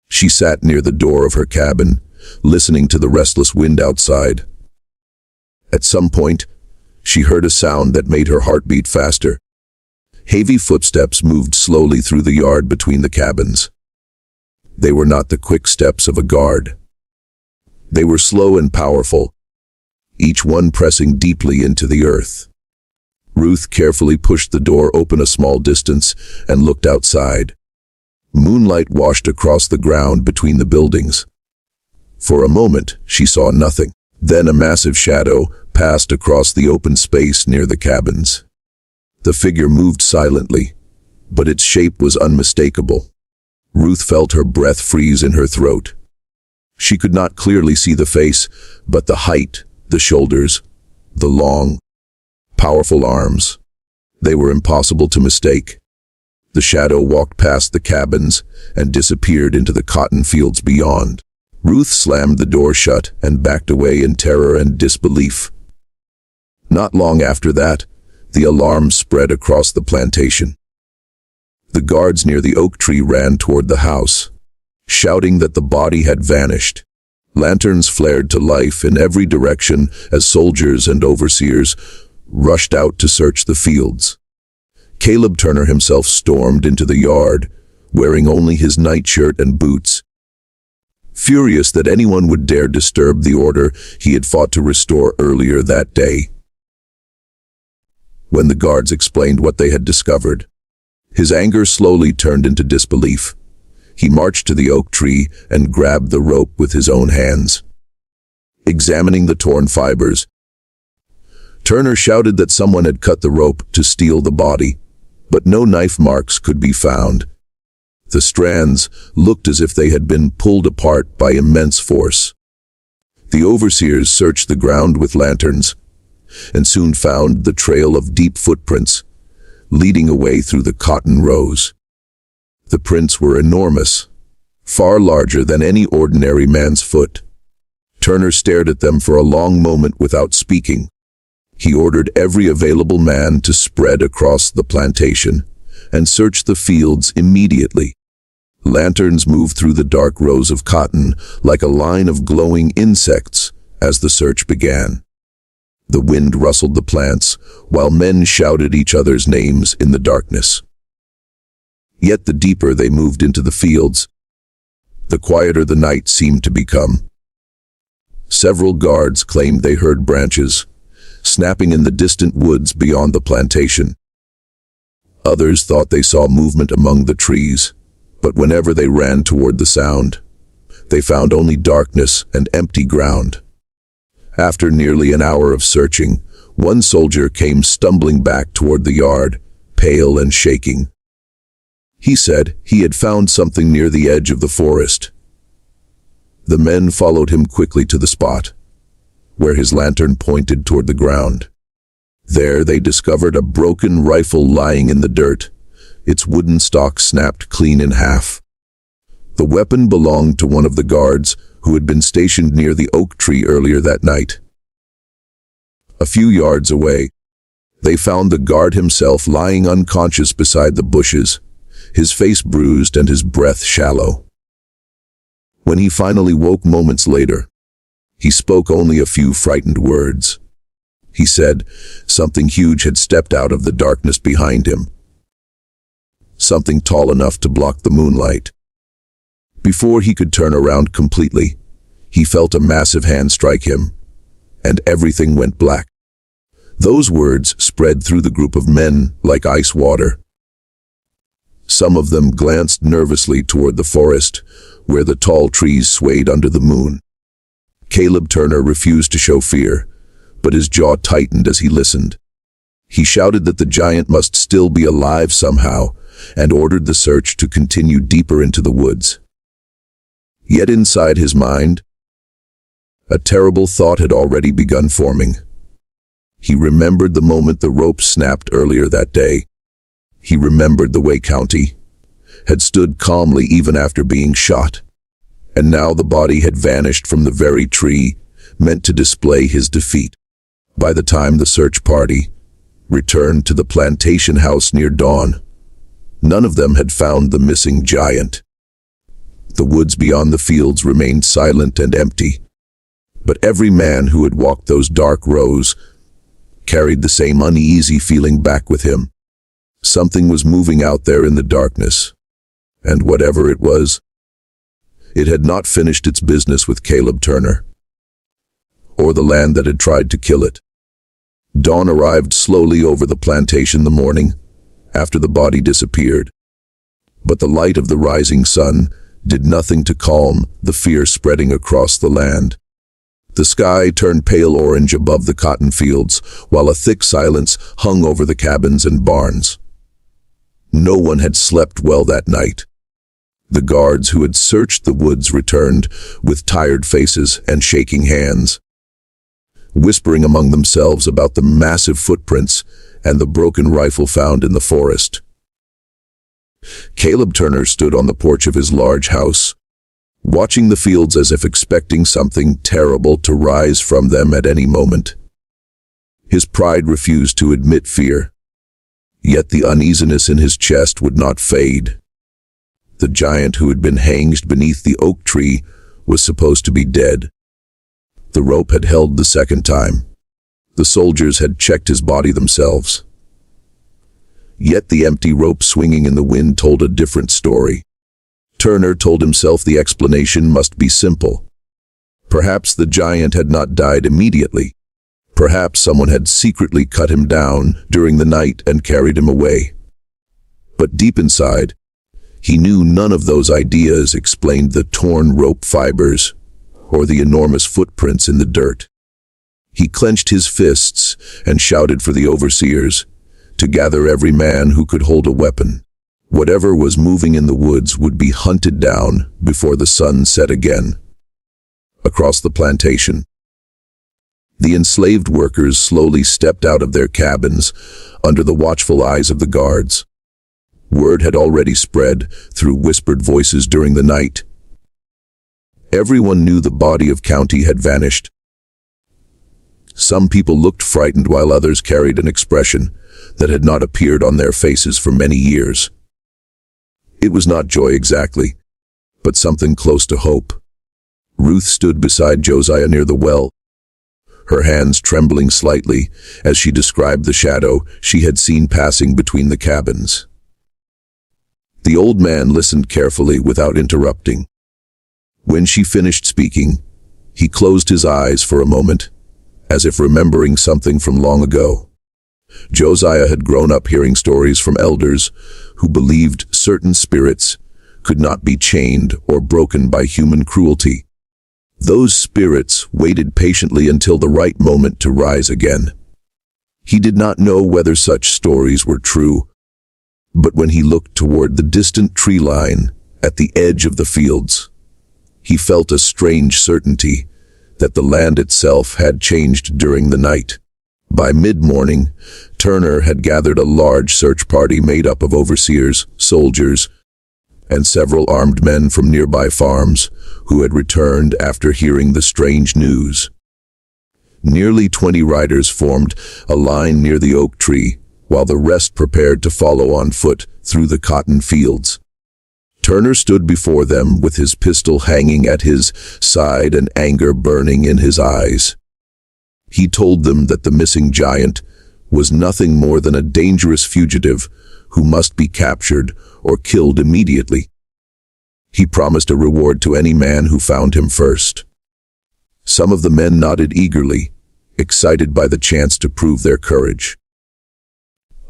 She sat near the door of her cabin, listening to the restless wind outside. At some point, she heard a sound that made her heart beat faster. Heavy footsteps moved slowly through the yard between the cabins. They were not the quick steps of a guard. They were slow and powerful, each one pressing deeply into the earth. Ruth carefully pushed the door open a small distance and looked outside. Moonlight washed across the ground between the buildings. For a moment, she saw nothing. Then a massive shadow passed across the open space near the cabins. The figure moved silently, but its shape was unmistakable. Ruth felt her breath freeze in her throat. She could not clearly see the face, but the height, the shoulders, the long, powerful arms. They were impossible to mistake. The shadow walked past the cabins and disappeared into the cotton fields beyond. Ruth slammed the door shut and backed away in terror and disbelief. Not long after that, the alarm spread across the plantation. The guards near the oak tree ran toward the house, shouting that the body had vanished. Lanterns flared to life in every direction as soldiers and overseers rushed out to search the fields. Caleb Turner himself stormed into the yard, wearing only his nightshirt and boots. Furious that anyone would dare disturb the order he had fought to restore earlier that day. When the guards explained what they had discovered, his anger slowly turned into disbelief. He marched to the oak tree and grabbed the rope with his own hands. Examining the torn fibers, Turner shouted that someone had cut the rope to steal the body, but no knife marks could be found. The strands looked as if they had been pulled apart by immense force. The overseers searched the ground with lanterns, and soon found the trail of deep footprints, leading away through the cotton rows. The prints were enormous, far larger than any ordinary man's foot. Turner stared at them for a long moment without speaking. He ordered every available man to spread across the plantation and search the fields immediately. Lanterns moved through the dark rows of cotton like a line of glowing insects as the search began. The wind rustled the plants, while men shouted each other's names in the darkness. Yet the deeper they moved into the fields, the quieter the night seemed to become. Several guards claimed they heard branches snapping in the distant woods beyond the plantation. Others thought they saw movement among the trees, but whenever they ran toward the sound, they found only darkness and empty ground. After nearly an hour of searching, one soldier came stumbling back toward the yard, pale and shaking. He said he had found something near the edge of the forest. The men followed him quickly to the spot, where his lantern pointed toward the ground. There they discovered a broken rifle lying in the dirt, its wooden stock snapped clean in half. The weapon belonged to one of the guards who had been stationed near the oak tree earlier that night. A few yards away, they found the guard himself lying unconscious beside the bushes, his face bruised and his breath shallow. When he finally woke moments later, he spoke only a few frightened words. He said something huge had stepped out of the darkness behind him, something tall enough to block the moonlight. Before he could turn around completely, he felt a massive hand strike him, and everything went black. Those words spread through the group of men like ice water. Some of them glanced nervously toward the forest, where the tall trees swayed under the moon. Caleb Turner refused to show fear, but his jaw tightened as he listened. He shouted that the giant must still be alive somehow, and ordered the search to continue deeper into the woods. Yet inside his mind, a terrible thought had already begun forming. He remembered the moment the rope snapped earlier that day. He remembered the way County had stood calmly even after being shot. And now the body had vanished from the very tree meant to display his defeat. By the time the search party returned to the plantation house near dawn, none of them had found the missing giant. The woods beyond the fields remained silent and empty, but every man who had walked those dark rows carried the same uneasy feeling back with him. Something was moving out there in the darkness, and whatever it was, it had not finished its business with Caleb Turner, or the land that had tried to kill it. Dawn arrived slowly over the plantation the morning after the body disappeared, but the light of the rising sun did nothing to calm the fear spreading across the land. The sky turned pale orange above the cotton fields, while a thick silence hung over the cabins and barns. No one had slept well that night. The guards who had searched the woods returned, with tired faces and shaking hands, whispering among themselves about the massive footprints and the broken rifle found in the forest. Caleb Turner stood on the porch of his large house, watching the fields as if expecting something terrible to rise from them at any moment. His pride refused to admit fear, yet the uneasiness in his chest would not fade. The giant who had been hanged beneath the oak tree was supposed to be dead. The rope had held the second time. The soldiers had checked his body themselves. Yet the empty rope swinging in the wind told a different story. Turner told himself the explanation must be simple. Perhaps the giant had not died immediately. Perhaps someone had secretly cut him down during the night and carried him away. But deep inside, he knew none of those ideas explained the torn rope fibers or the enormous footprints in the dirt. He clenched his fists and shouted for the overseers to gather every man who could hold a weapon. Whatever was moving in the woods would be hunted down before the sun set again. Across the plantation, the enslaved workers slowly stepped out of their cabins under the watchful eyes of the guards. Word had already spread through whispered voices during the night. Everyone knew the body of County had vanished. Some people looked frightened while others carried an expression that had not appeared on their faces for many years. It was not joy exactly, but something close to hope. Ruth stood beside Josiah near the well, her hands trembling slightly as she described the shadow she had seen passing between the cabins. The old man listened carefully without interrupting. When she finished speaking, he closed his eyes for a moment, as if remembering something from long ago. Josiah had grown up hearing stories from elders who believed certain spirits could not be chained or broken by human cruelty. Those spirits waited patiently until the right moment to rise again. He did not know whether such stories were true, but when he looked toward the distant tree line at the edge of the fields, he felt a strange certainty that the land itself had changed during the night. By mid-morning, Turner had gathered a large search party made up of overseers, soldiers, and several armed men from nearby farms who had returned after hearing the strange news. Nearly 20 riders formed a line near the oak tree, while the rest prepared to follow on foot through the cotton fields. Turner stood before them with his pistol hanging at his side and anger burning in his eyes. He told them that the missing giant was nothing more than a dangerous fugitive who must be captured or killed immediately. He promised a reward to any man who found him first. Some of the men nodded eagerly, excited by the chance to prove their courage.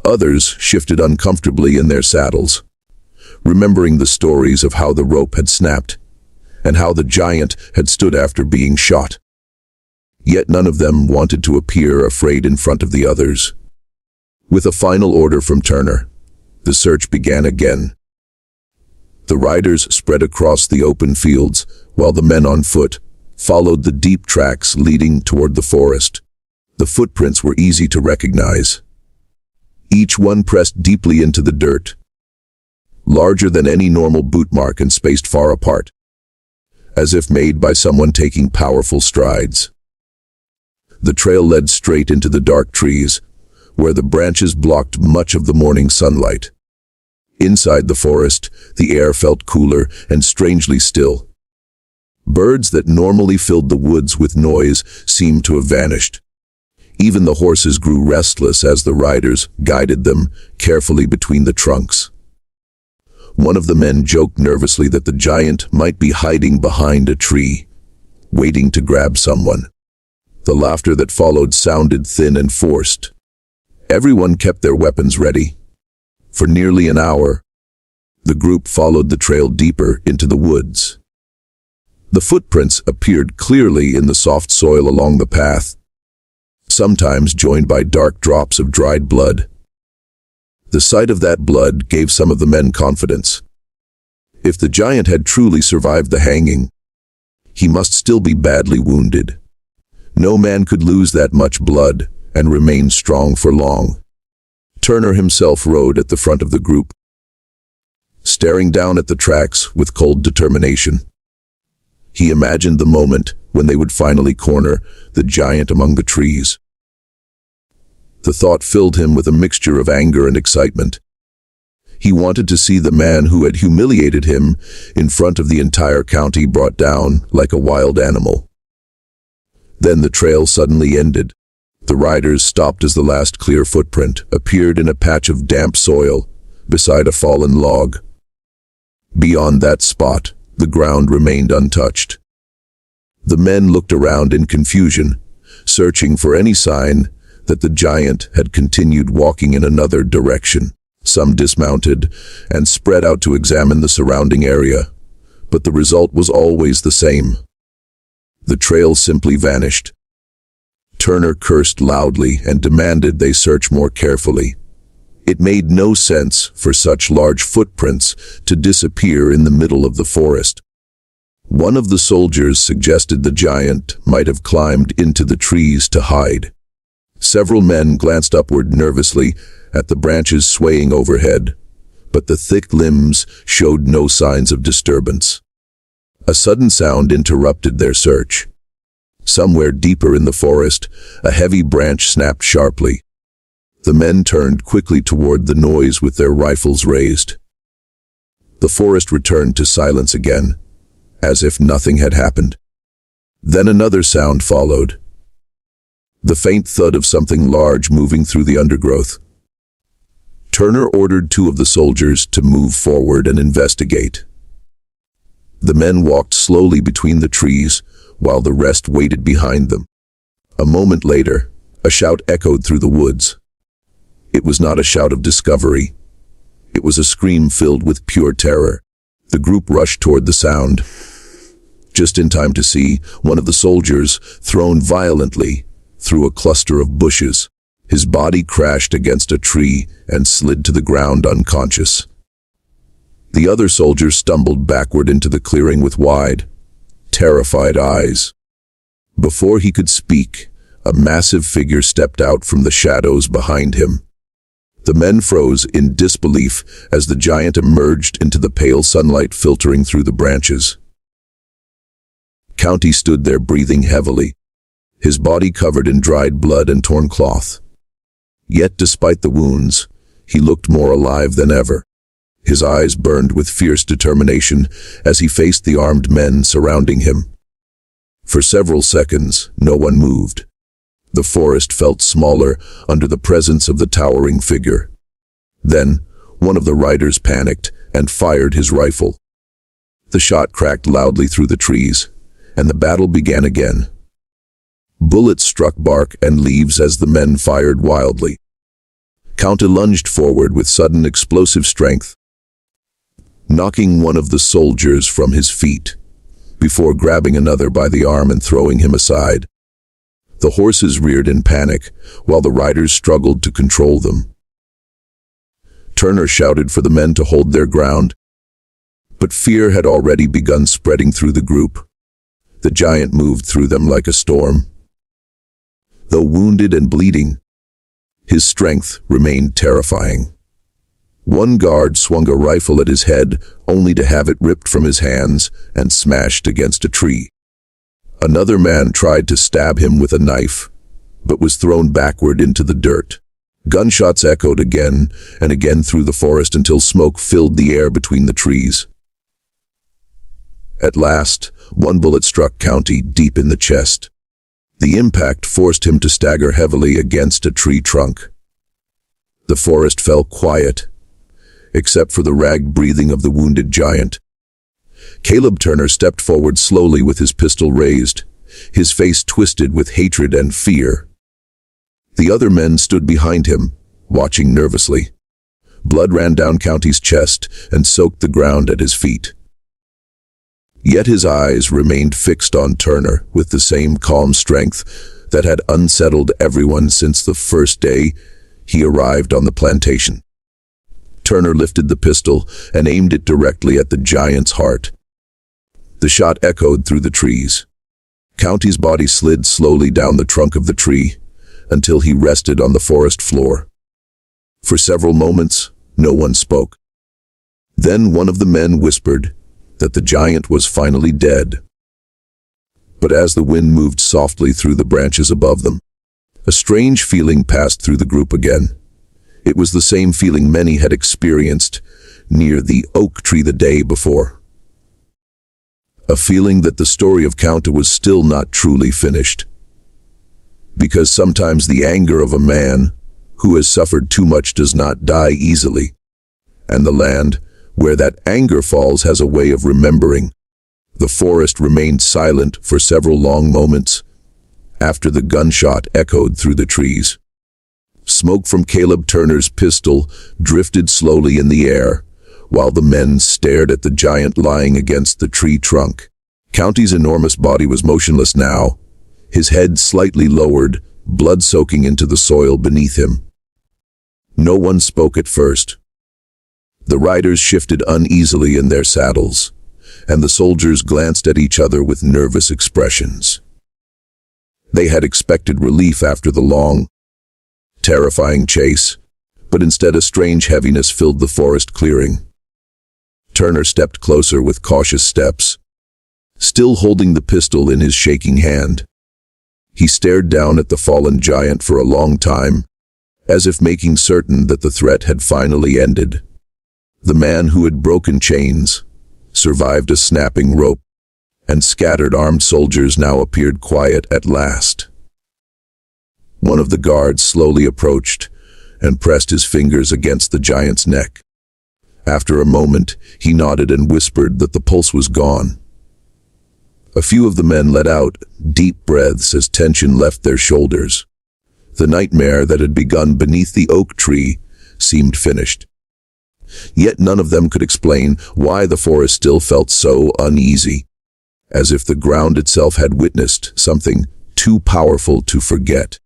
Others shifted uncomfortably in their saddles, remembering the stories of how the rope had snapped and how the giant had stood after being shot. Yet none of them wanted to appear afraid in front of the others. With a final order from Turner, the search began again. The riders spread across the open fields, while the men on foot followed the deep tracks leading toward the forest. The footprints were easy to recognize. Each one pressed deeply into the dirt, larger than any normal boot mark and spaced far apart, as if made by someone taking powerful strides. The trail led straight into the dark trees, where the branches blocked much of the morning sunlight. Inside the forest, the air felt cooler and strangely still. Birds that normally filled the woods with noise seemed to have vanished. Even the horses grew restless as the riders guided them carefully between the trunks. One of the men joked nervously that the giant might be hiding behind a tree, waiting to grab someone. The laughter that followed sounded thin and forced. Everyone kept their weapons ready. For nearly an hour, the group followed the trail deeper into the woods. The footprints appeared clearly in the soft soil along the path, sometimes joined by dark drops of dried blood. The sight of that blood gave some of the men confidence. If the giant had truly survived the hanging, he must still be badly wounded. No man could lose that much blood and remain strong for long. Turner himself rode at the front of the group, staring down at the tracks with cold determination. He imagined the moment when they would finally corner the giant among the trees. The thought filled him with a mixture of anger and excitement. He wanted to see the man who had humiliated him in front of the entire county brought down like a wild animal. Then the trail suddenly ended. The riders stopped as the last clear footprint appeared in a patch of damp soil beside a fallen log. Beyond that spot, the ground remained untouched. The men looked around in confusion, searching for any sign that the giant had continued walking in another direction. Some dismounted and spread out to examine the surrounding area, but the result was always the same. The trail simply vanished. Turner cursed loudly and demanded they search more carefully. It made no sense for such large footprints to disappear in the middle of the forest. One of the soldiers suggested the giant might have climbed into the trees to hide. Several men glanced upward nervously at the branches swaying overhead, but the thick limbs showed no signs of disturbance. A sudden sound interrupted their search. Somewhere deeper in the forest, a heavy branch snapped sharply. The men turned quickly toward the noise with their rifles raised. The forest returned to silence again, as if nothing had happened. Then another sound followed. The faint thud of something large moving through the undergrowth. Turner ordered two of the soldiers to move forward and investigate. The men walked slowly between the trees, while the rest waited behind them. A moment later, a shout echoed through the woods. It was not a shout of discovery. It was a scream filled with pure terror. The group rushed toward the sound, just in time to see one of the soldiers thrown violently through a cluster of bushes. His body crashed against a tree and slid to the ground unconscious. The other soldier stumbled backward into the clearing with wide, terrified eyes. Before he could speak, a massive figure stepped out from the shadows behind him. The men froze in disbelief as the giant emerged into the pale sunlight filtering through the branches. County stood there breathing heavily, his body covered in dried blood and torn cloth. Yet despite the wounds, he looked more alive than ever. His eyes burned with fierce determination as he faced the armed men surrounding him. For several seconds, no one moved. The forest felt smaller under the presence of the towering figure. Then, one of the riders panicked and fired his rifle. The shot cracked loudly through the trees, and the battle began again. Bullets struck bark and leaves as the men fired wildly. County lunged forward with sudden explosive strength, knocking one of the soldiers from his feet, before grabbing another by the arm and throwing him aside. The horses reared in panic, while the riders struggled to control them. Turner shouted for the men to hold their ground, but fear had already begun spreading through the group. The giant moved through them like a storm. Though wounded and bleeding, his strength remained terrifying. One guard swung a rifle at his head, only to have it ripped from his hands and smashed against a tree. Another man tried to stab him with a knife, but was thrown backward into the dirt. Gunshots echoed again and again through the forest until smoke filled the air between the trees. At last, one bullet struck County deep in the chest. The impact forced him to stagger heavily against a tree trunk. The forest fell quiet, except for the ragged breathing of the wounded giant. Caleb Turner stepped forward slowly with his pistol raised, his face twisted with hatred and fear. The other men stood behind him, watching nervously. Blood ran down County's chest and soaked the ground at his feet. Yet his eyes remained fixed on Turner with the same calm strength that had unsettled everyone since the first day he arrived on the plantation. Turner lifted the pistol and aimed it directly at the giant's heart. The shot echoed through the trees. County's body slid slowly down the trunk of the tree until he rested on the forest floor. For several moments, no one spoke. Then one of the men whispered that the giant was finally dead. But as the wind moved softly through the branches above them, a strange feeling passed through the group again. It was the same feeling many had experienced near the oak tree the day before. A feeling that the story of County was still not truly finished. Because sometimes the anger of a man who has suffered too much does not die easily, and the land where that anger falls has a way of remembering. The forest remained silent for several long moments after the gunshot echoed through the trees. Smoke from Caleb Turner's pistol drifted slowly in the air, while the men stared at the giant lying against the tree trunk. County's enormous body was motionless now, his head slightly lowered, blood soaking into the soil beneath him. No one spoke at first. The riders shifted uneasily in their saddles, and the soldiers glanced at each other with nervous expressions. They had expected relief after the long, terrifying chase, but instead a strange heaviness filled the forest clearing. Turner stepped closer with cautious steps, still holding the pistol in his shaking hand. He stared down at the fallen giant for a long time, as if making certain that the threat had finally ended. The man who had broken chains, survived a snapping rope, and scattered armed soldiers now appeared quiet at last. One of the guards slowly approached and pressed his fingers against the giant's neck. After a moment, he nodded and whispered that the pulse was gone. A few of the men let out deep breaths as tension left their shoulders. The nightmare that had begun beneath the oak tree seemed finished. Yet none of them could explain why the forest still felt so uneasy, as if the ground itself had witnessed something too powerful to forget.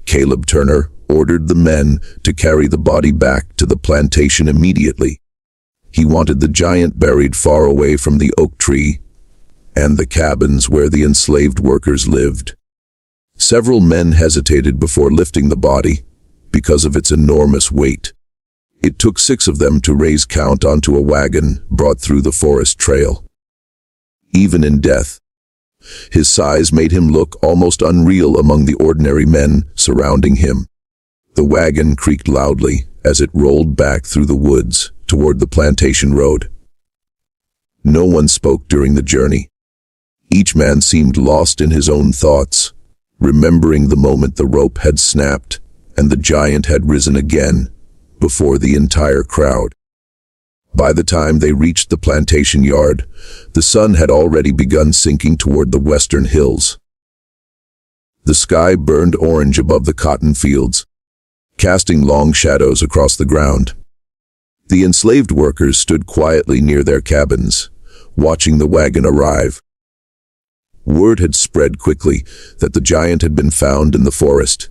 Caleb Turner ordered the men to carry the body back to the plantation immediately. He wanted the giant buried far away from the oak tree and the cabins where the enslaved workers lived. Several men hesitated before lifting the body because of its enormous weight. It took 6 of them to raise Count onto a wagon brought through the forest trail. Even in death, his size made him look almost unreal among the ordinary men surrounding him. The wagon creaked loudly as it rolled back through the woods toward the plantation road. No one spoke during the journey. Each man seemed lost in his own thoughts, remembering the moment the rope had snapped and the giant had risen again before the entire crowd. By the time they reached the plantation yard, the sun had already begun sinking toward the western hills. The sky burned orange above the cotton fields, casting long shadows across the ground. The enslaved workers stood quietly near their cabins, watching the wagon arrive. Word had spread quickly that the giant had been found in the forest.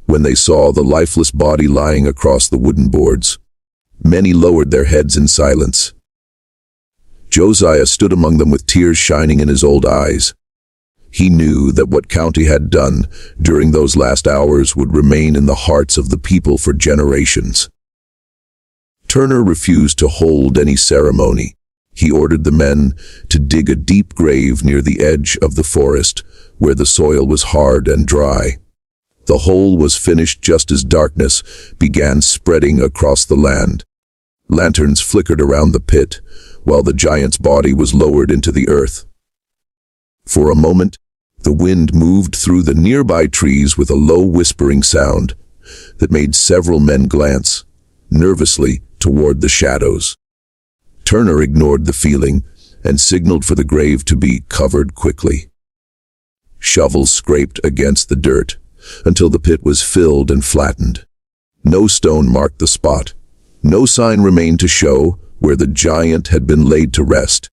When they saw the lifeless body lying across the wooden boards, many lowered their heads in silence. Josiah stood among them with tears shining in his old eyes. He knew that what County had done during those last hours would remain in the hearts of the people for generations. Turner refused to hold any ceremony. He ordered the men to dig a deep grave near the edge of the forest where the soil was hard and dry. The hole was finished just as darkness began spreading across the land. Lanterns flickered around the pit while the giant's body was lowered into the earth. For a moment, the wind moved through the nearby trees with a low whispering sound that made several men glance nervously toward the shadows. Turner ignored the feeling and signaled for the grave to be covered quickly. Shovels scraped against the dirt until the pit was filled and flattened. No stone marked the spot. No sign remained to show where the giant had been laid to rest.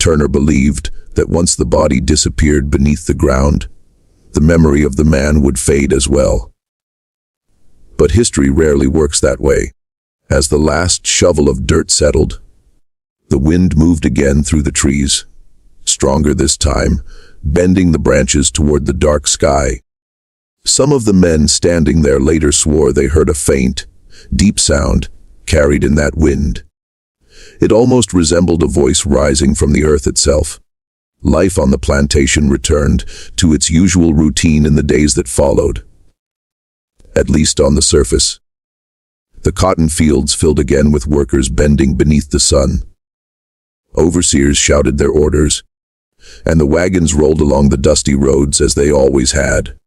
Turner believed that once the body disappeared beneath the ground, the memory of the man would fade as well. But history rarely works that way. As the last shovel of dirt settled, the wind moved again through the trees, stronger this time, bending the branches toward the dark sky. Some of the men standing there later swore they heard a faint, deep sound carried in that wind. It almost resembled a voice rising from the earth itself. Life on the plantation returned to its usual routine in the days that followed. At least on the surface. The cotton fields filled again with workers bending beneath the sun. Overseers shouted their orders, and the wagons rolled along the dusty roads as they always had.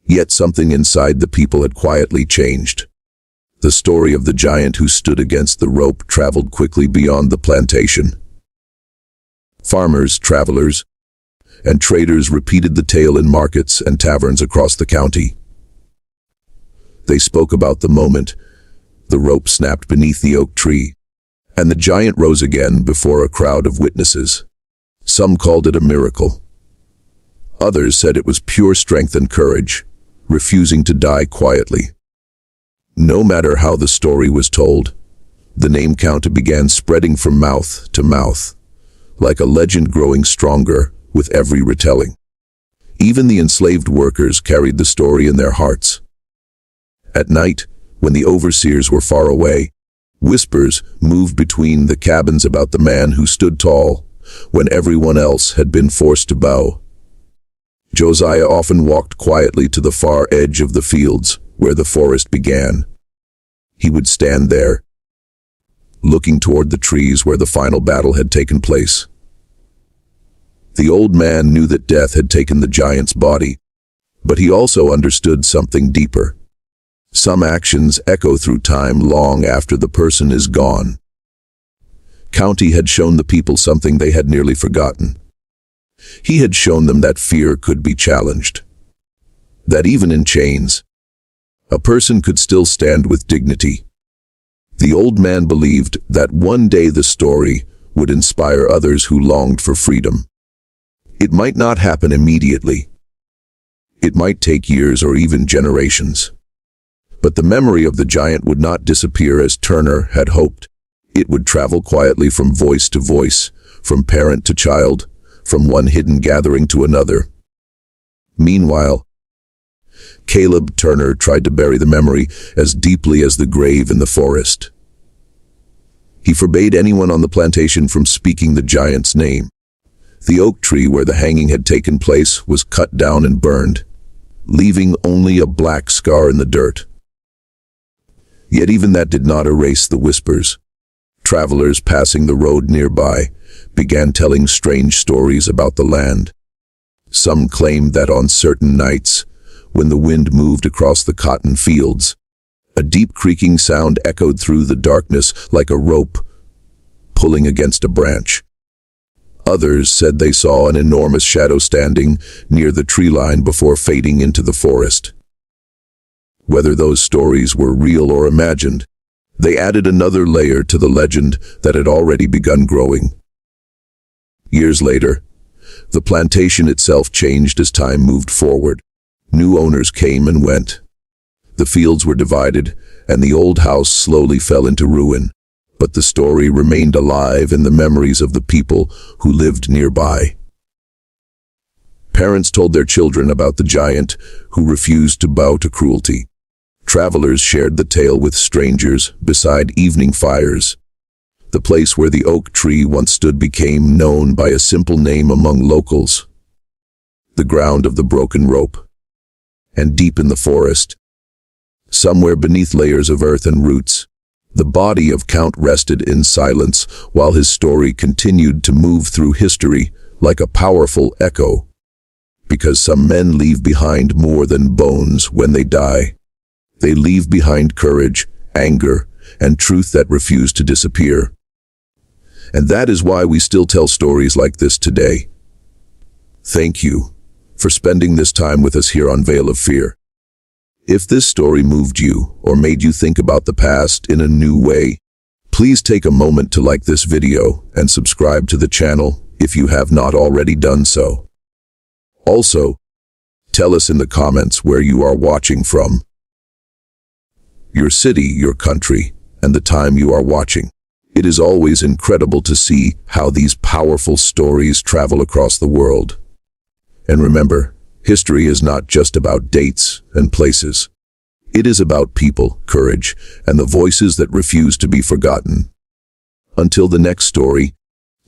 Yet something inside the people had quietly changed. The story of the giant who stood against the rope traveled quickly beyond the plantation. Farmers, travelers, and traders repeated the tale in markets and taverns across the county. They spoke about the moment the rope snapped beneath the oak tree, and the giant rose again before a crowd of witnesses. Some called it a miracle. Others said it was pure strength and courage, refusing to die quietly. No matter how the story was told, the name count began spreading from mouth to mouth, like a legend growing stronger with every retelling. Even the enslaved workers carried the story in their hearts. At night, when the overseers were far away, whispers moved between the cabins about the man who stood tall when everyone else had been forced to bow. Josiah often walked quietly to the far edge of the fields where the forest began. He would stand there, looking toward the trees where the final battle had taken place. The old man knew that death had taken the giant's body, but he also understood something deeper. Some actions echo through time long after the person is gone. County had shown the people something they had nearly forgotten. He had shown them that fear could be challenged. That even in chains, a person could still stand with dignity. The old man believed that one day the story would inspire others who longed for freedom. It might not happen immediately. It might take years or even generations. But the memory of the giant would not disappear as Turner had hoped. It would travel quietly from voice to voice, from parent to child, from one hidden gathering to another. Meanwhile, Caleb Turner tried to bury the memory as deeply as the grave in the forest. He forbade anyone on the plantation from speaking the giant's name. The oak tree where the hanging had taken place was cut down and burned, leaving only a black scar in the dirt. Yet even that did not erase the whispers. Travelers passing the road nearby began telling strange stories about the land. Some claimed that on certain nights, when the wind moved across the cotton fields, a deep creaking sound echoed through the darkness like a rope pulling against a branch. Others said they saw an enormous shadow standing near the tree line before fading into the forest. Whether those stories were real or imagined, they added another layer to the legend that had already begun growing. Years later, the plantation itself changed as time moved forward. New owners came and went. The fields were divided, and the old house slowly fell into ruin. But the story remained alive in the memories of the people who lived nearby. Parents told their children about the giant who refused to bow to cruelty. Travelers shared the tale with strangers beside evening fires. The place where the oak tree once stood became known by a simple name among locals: the ground of the broken rope. And deep in the forest, somewhere beneath layers of earth and roots, the body of Count rested in silence while his story continued to move through history like a powerful echo. Because some men leave behind more than bones when they die. They leave behind courage, anger, and truth that refuse to disappear. And that is why we still tell stories like this today. Thank you for spending this time with us here on Veil of Fear. If this story moved you or made you think about the past in a new way, Please take a moment to like this video and subscribe to the channel if you have not already done so. Also, tell us in the comments where you are watching from, your city, your country, and the time you are watching. It is always incredible to see how these powerful stories travel across the world. And remember, history is not just about dates and places. It is about people, courage, and the voices that refuse to be forgotten. Until the next story,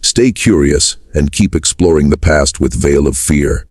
stay curious and keep exploring the past with veil of fear.